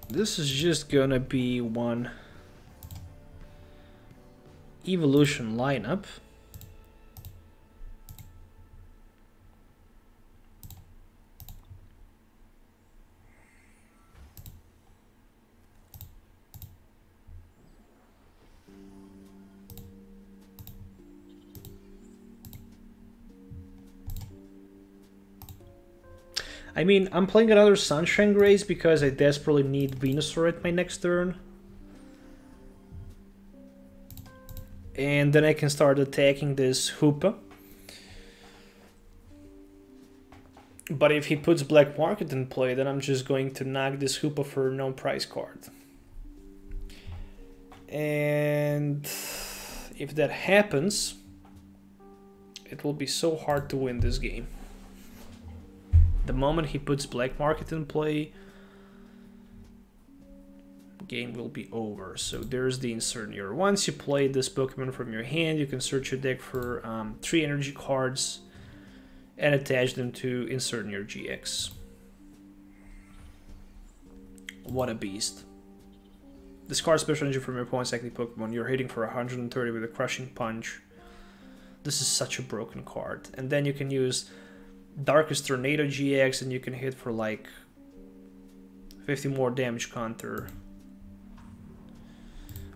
this is just gonna be one evolution lineup. I mean, I'm playing another Sunshine Grace because I desperately need Venusaur at my next turn. And then I can start attacking this Hoopa. But if he puts Black Market in play, then I'm just going to knock this Hoopa for no price card. And if that happens, it will be so hard to win this game. The moment he puts Black Market in play, game will be over. So there's the insert here. Once you play this Pokemon from your hand, you can search your deck for 3 energy cards and attach them to insert in your GX. What a beast. Discard special energy from your opponent's active Pokemon. You're hitting for 130 with a Crushing Punch. This is such a broken card. And then you can use Darkest Tornado GX and you can hit for like 50 more damage counter.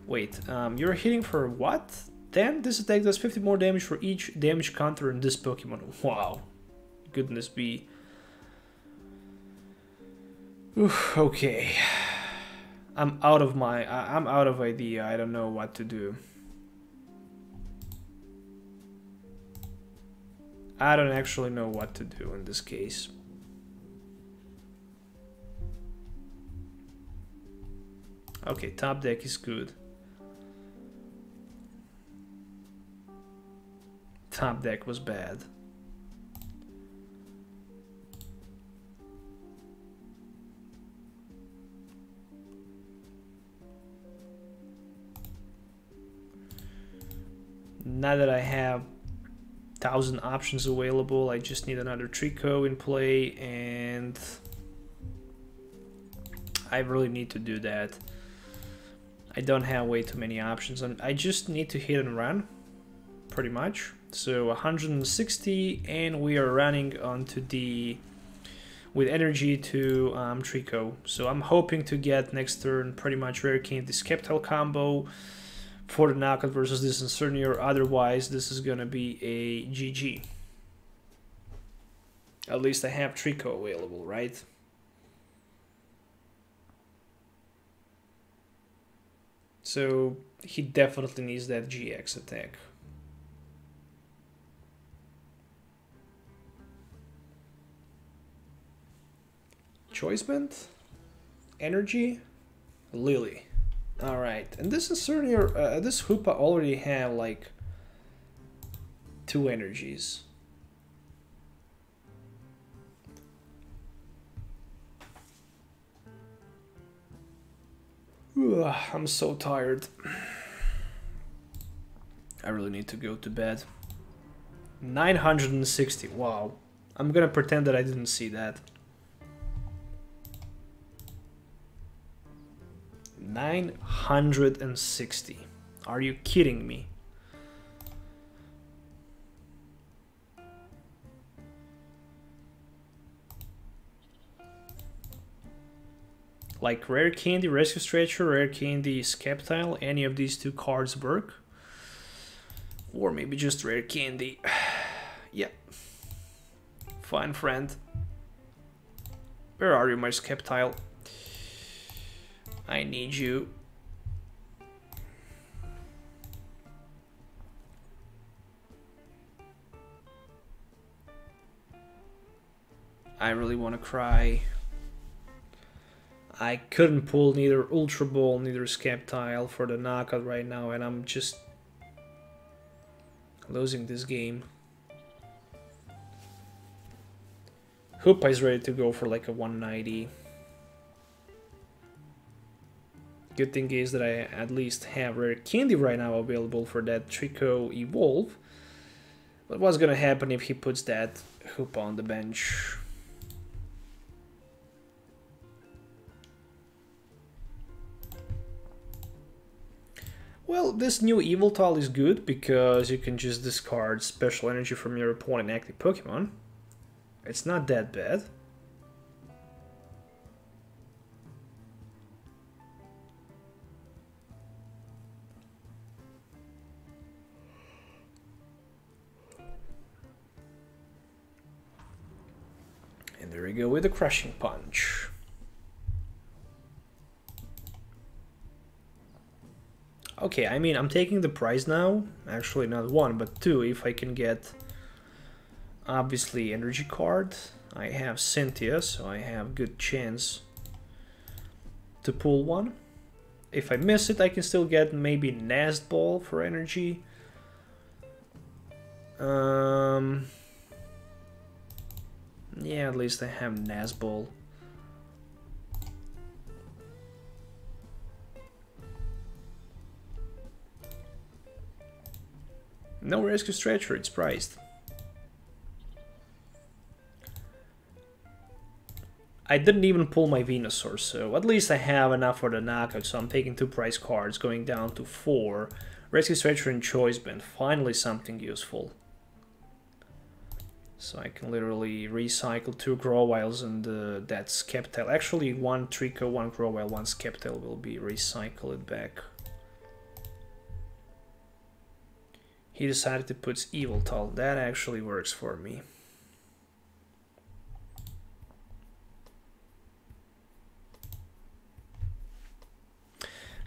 Wait, you're hitting for what? 10? This attack does 50 more damage for each damage counter in this Pokemon. Wow. Goodness be. Oof, okay. I'm out of idea. I don't know what to do. I don't actually know what to do in this case. Okay, top deck is good. Top deck was bad. Now that I have 1,000 options available, I just need another Treecko in play, and I really need to do that. I don't have way too many options, and I just need to hit and run, pretty much. So 160, and we are running onto the with energy to Treecko. So I'm hoping to get next turn pretty much Rare Candy Sceptile combo for the knockout versus this Incernior. Otherwise, this is gonna be a GG. At least I have Treecko available, right? So he definitely needs that GX attack. Choice Band, energy, Lillie. All right, and this Incernior, this Hoopa already have like 2 energies. Ugh, I'm so tired. I really need to go to bed. 960, wow. I'm gonna pretend that I didn't see that. 960. Are you kidding me? Like Rare Candy, Rescue Stretcher, Rare Candy, Sceptile, any of these 2 cards work. Or maybe just Rare Candy. Yeah. Fine, friend. Where are you, my Sceptile? I need you. I really want to cry. I couldn't pull neither Ultra Ball, neither Sceptile for the knockout right now, and I'm just losing this game. Hoopa is ready to go for like a 190. Good thing is that I at least have Rare Candy right now available for that Treecko Evolve. But what's gonna happen if he puts that Hoopa on the bench? Well, this new Yveltal is good because you can just discard special energy from your opponent active Pokemon. It's not that bad. there we go with the Crushing Punch. Okay, I mean, I'm taking the prize now. Actually, not 1, but 2, if I can get, obviously, energy card. I have Cynthia, so I have good chance to pull 1. If I miss it, I can still get maybe Nest Ball for energy. Yeah, at least I have Nest Ball. No Rescue Stretcher, it's priced. I didn't even pull my Venusaur, so at least I have enough for the knockout, so I'm taking 2 prize cards, going down to 4. Rescue Stretcher and Choice Band, finally something useful. So I can literally recycle 2 Grovyles and that Sceptile. Actually, 1 Treecko, 1 Grovyle, 1 Sceptile will be recycled back. He decided to put Yveltal. That actually works for me.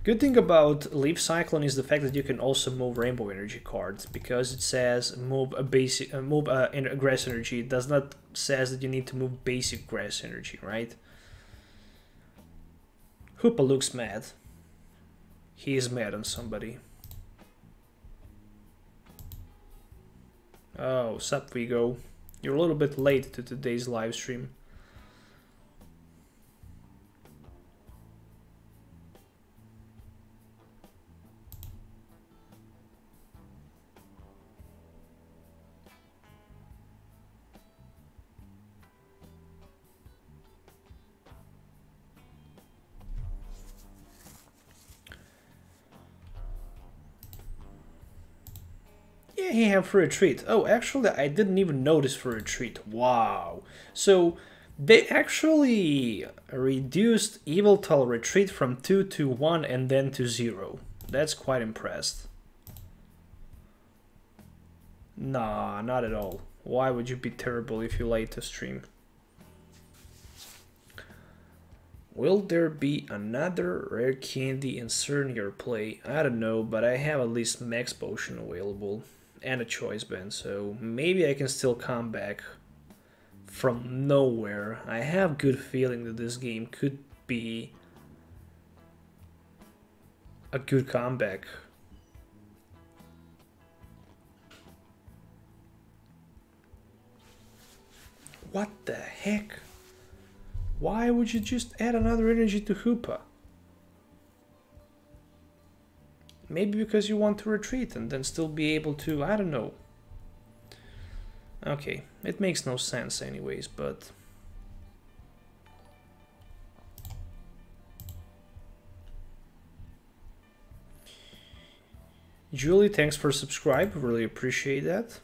Good thing about Leaf Cyclone is the fact that you can also move Rainbow Energy cards, because it says move a basic, Grass Energy. It does not says that you need to move basic Grass Energy, right? Hoopa looks mad. He is mad on somebody. Oh, sup Vigo. You're a little bit late to today's live stream. Yeah, he have for a treat. Oh, actually, I didn't even notice for a treat. Wow. So, they actually reduced Yveltal retreat from 2 to 1 and then to 0. That's quite impressed. Nah, not at all. Why would you be terrible if you late to stream? Will there be another Rare Candy insert in your play? I don't know, but I have at least Max Potion available. And a Choice Band, so maybe I can still come back from nowhere. I have good feeling that this game could be a good comeback. What the heck? Why would you just add another energy to Hoopa? Maybe because you want to retreat and then still be able to, I don't know. Okay, it makes no sense anyways, but... Julie, thanks for subscribe, really appreciate that.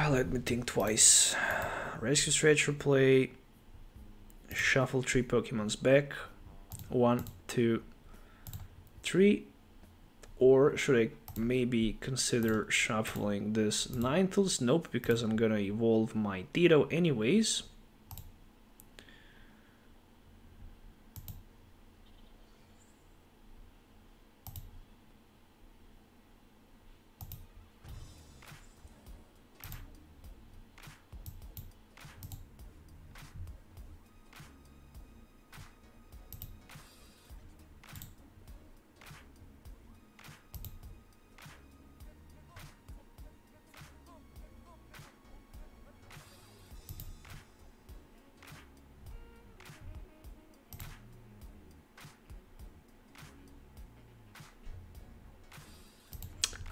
Let me think twice. Rescue Stretcher play. Shuffle 3 Pokemon's back. 1, 2, 3. Or should I maybe consider shuffling this Ninetales? Nope, because I'm gonna evolve my Ditto anyways.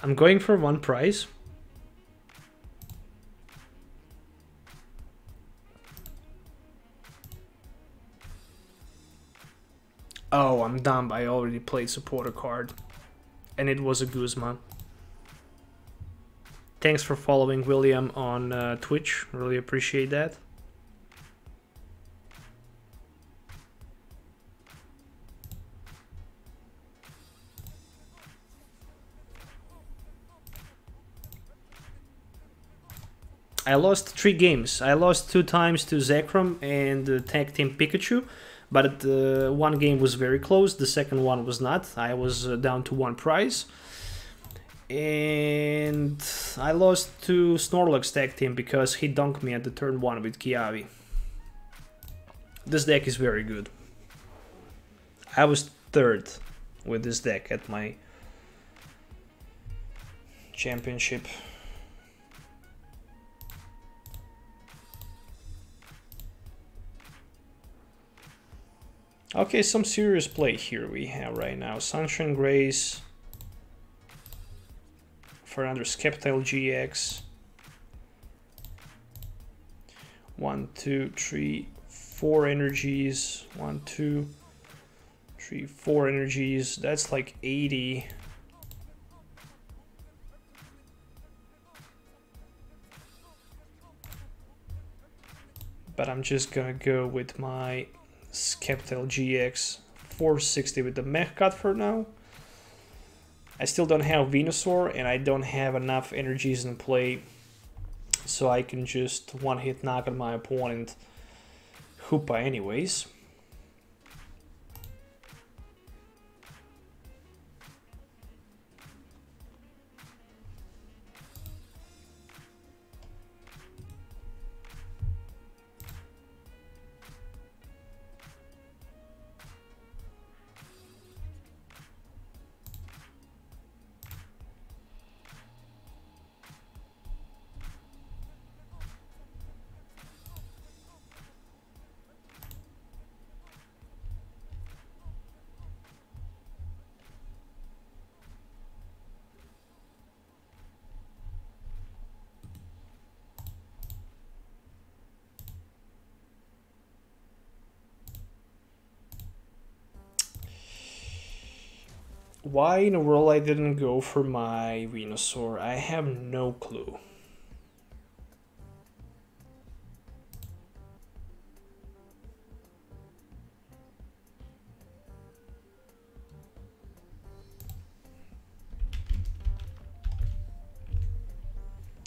I'm going for 1 prize. Oh, I'm dumb. I already played supporter card. And it was a Guzma. Thanks for following William on Twitch. Really appreciate that. I lost 3 games. I lost 2 times to Zekrom and Tag Team Pikachu, but one game was very close, the second one was not. I was down to 1 prize. And I lost to Snorlax Tag Team because he dunked me at the turn 1 with Kiawe. This deck is very good. I was 3rd with this deck at my championship. Okay, some serious play here we have right now. Sunshine Grace for another Sceptile-GX. 1, 2, 3, 4 energies. 1, 2, 3, 4 energies. That's like 80. But I'm just gonna go with my Sceptile-GX 460 with the mech cut for now. I still don't have Venusaur and I don't have enough energies in play, so I can just one-hit knock on my opponent Hoopa anyways. Why in the world I didn't go for my Venusaur? I have no clue.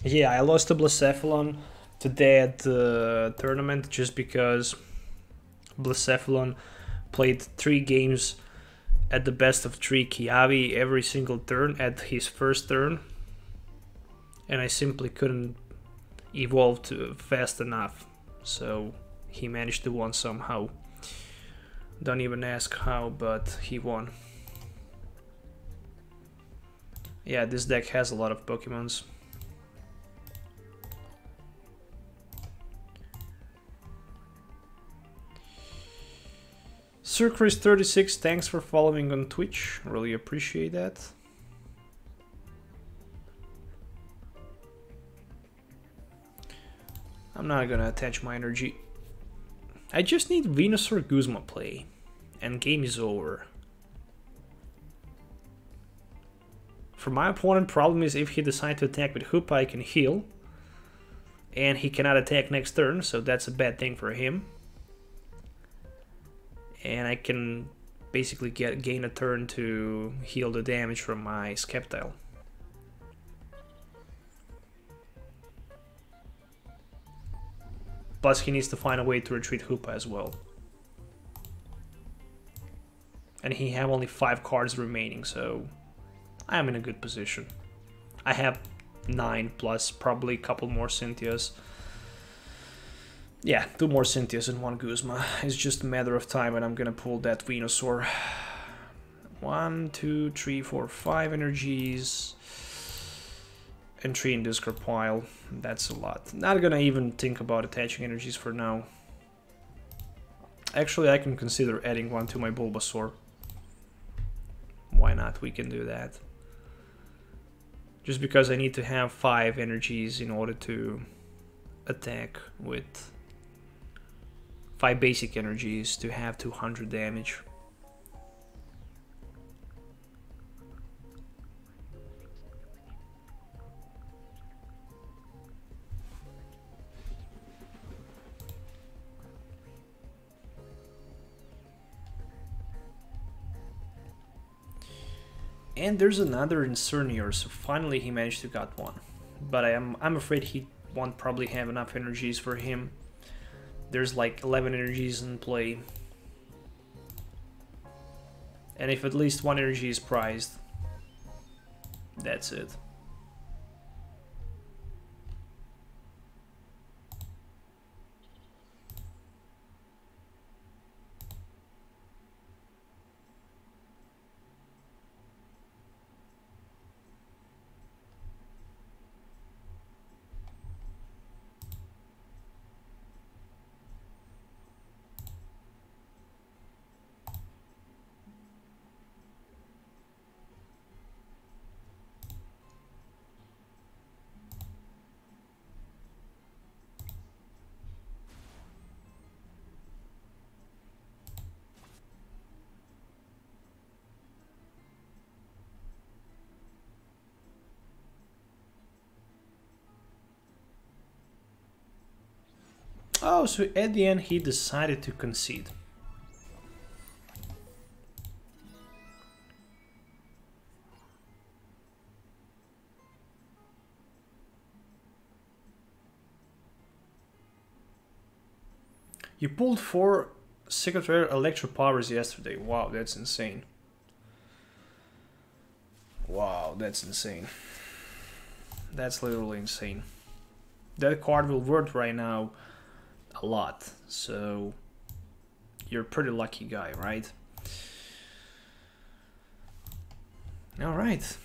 Yeah, I lost to Blacephalon today at the tournament just because Blacephalon played 3 games at the best of 3 Kiawe every single turn at his first turn, and I simply couldn't evolve to fast enough, so he managed to win somehow. Don't even ask how, but he won. Yeah, this deck has a lot of Pokemons. SirChris36, thanks for following on Twitch. Really appreciate that. I'm not gonna attach my energy. I just need Venusaur Guzma play, and game is over. For my opponent, problem is if he decides to attack with Hoopa, I can heal. And he cannot attack next turn, so that's a bad thing for him. And I can basically gain a turn to heal the damage from my Sceptile. Plus he needs to find a way to retreat Hoopa as well. And he have only 5 cards remaining, so I am in a good position. I have 9 plus probably a couple more Cynthias. Yeah, 2 more Cynthias and 1 Guzma. It's just a matter of time and I'm gonna pull that Venusaur. 1, 2, 3, 4, 5 energies. And 3 in discard pile. That's a lot. Not gonna even think about attaching energies for now. Actually, I can consider adding 1 to my Bulbasaur. Why not? We can do that. Just because I need to have 5 energies in order to attack with 5 basic energies to have 200 damage. And there's another Incernior, so finally he managed to get one. But I'm afraid he won't probably have enough energies for him. There's like 11 energies in play. And if at least one energy is prized, that's it. Oh, so at the end he decided to concede. You pulled 4 Secret Rare Electro Powers yesterday. Wow, that's insane. Wow, that's insane. That's literally insane. That card will worth right now a lot, so you're a pretty lucky guy, right? All right.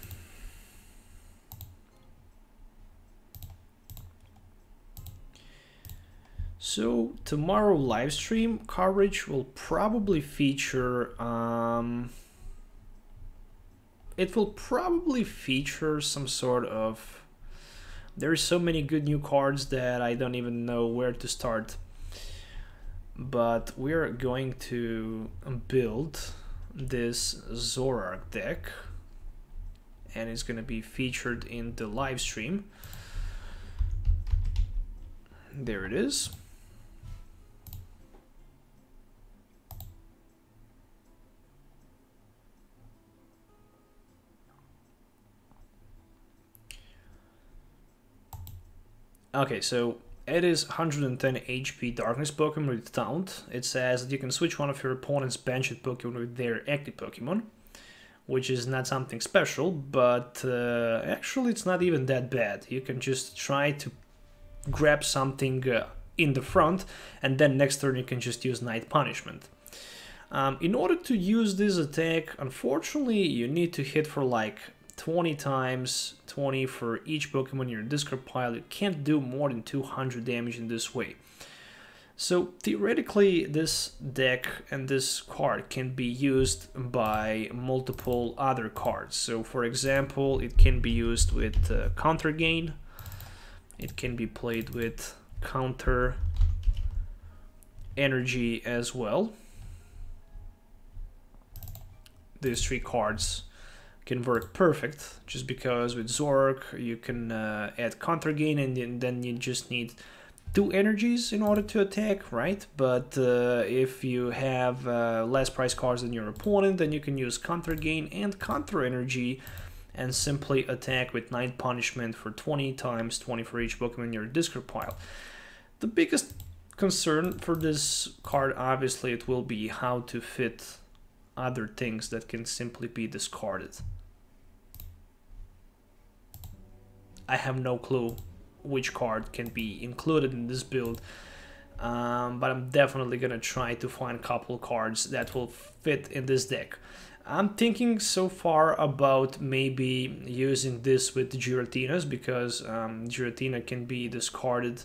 So tomorrow live stream coverage will probably feature it will probably feature some sort of, there's so many good new cards that I don't even know where to start. But we're going to build this Zoroark deck, and it's going to be featured in the live stream. There it is. Okay, so it is 110 HP Darkness Pokemon with Taunt. It says that you can switch one of your opponent's benched Pokemon with their active Pokemon, which is not something special, but actually it's not even that bad. You can just try to grab something in the front, and then next turn you can just use Night Punishment. In order to use this attack, unfortunately, you need to hit for like 20 times, 20 for each Pokemon in your discard pile. You can't do more than 200 damage in this way. So theoretically, this deck and this card can be used by multiple other cards. So for example, it can be used with Counter Gain. It can be played with Counter Energy as well. These 3 cards can work perfect, just because with Zoroark you can add Counter Gain, and then you just need 2 energies in order to attack, right? But if you have less price cards than your opponent, then you can use Counter Gain and Counter Energy and simply attack with Night Punishment for 20 times, 20 for each Pokemon in your discard pile. The biggest concern for this card, obviously, it will be how to fit other things that can simply be discarded. I have no clue which card can be included in this build, but I'm definitely gonna try to find a couple cards that will fit in this deck. I'm thinking so far about maybe using this with Giratinas, because Giratina can be discarded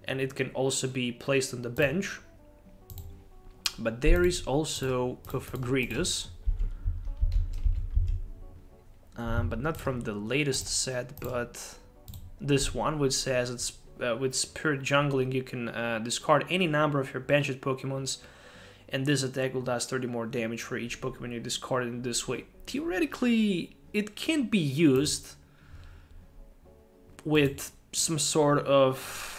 and it can also be placed on the bench. But there is also Cofagrigus, but not from the latest set, but this one, which says it's with Spirit Jungling you can discard any number of your benched Pokemons, and this attack will does 30 more damage for each Pokemon you discard in this way. Theoretically, it can be used with some sort of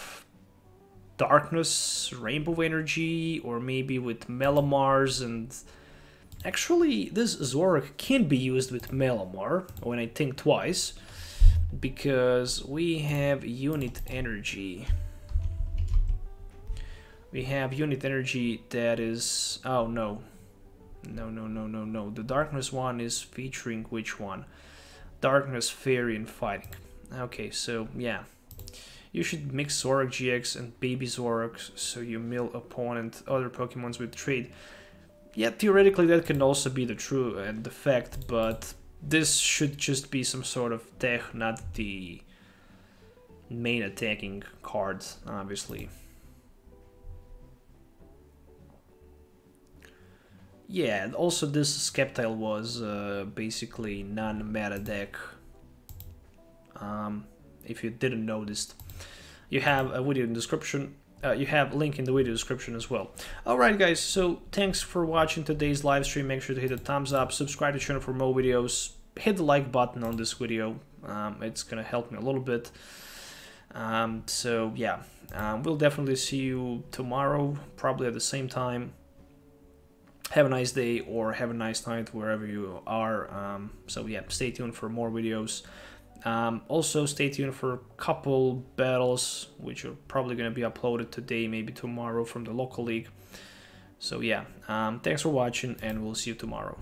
Darkness, Rainbow Energy, or maybe with Malamars, and actually this Zoroark can be used with Malamar when I think twice. because we have unit energy. We have unit energy that is... oh no. No. The darkness one is featuring which one? Darkness, Fairy, and Fighting. Okay, so yeah. You should mix Zoroark GX and Baby Zoroark so you mill opponent other Pokemons with trade. Yeah, theoretically that can also be the true and the fact, but this should just be some sort of tech, not the main attacking card, obviously. Yeah, also this Sceptile was basically non-meta deck. If you didn't notice, you have a video in the description. You have a link in the video description as well. Alright guys, so thanks for watching today's live stream. Make sure to hit the thumbs up, subscribe to the channel for more videos, hit the like button on this video. It's gonna help me a little bit. So yeah, we'll definitely see you tomorrow, probably at the same time. Have a nice day or have a nice night wherever you are. So yeah, stay tuned for more videos. Also stay tuned for a couple battles which are probably going to be uploaded today, maybe tomorrow, from the local league. So yeah, thanks for watching and we'll see you tomorrow.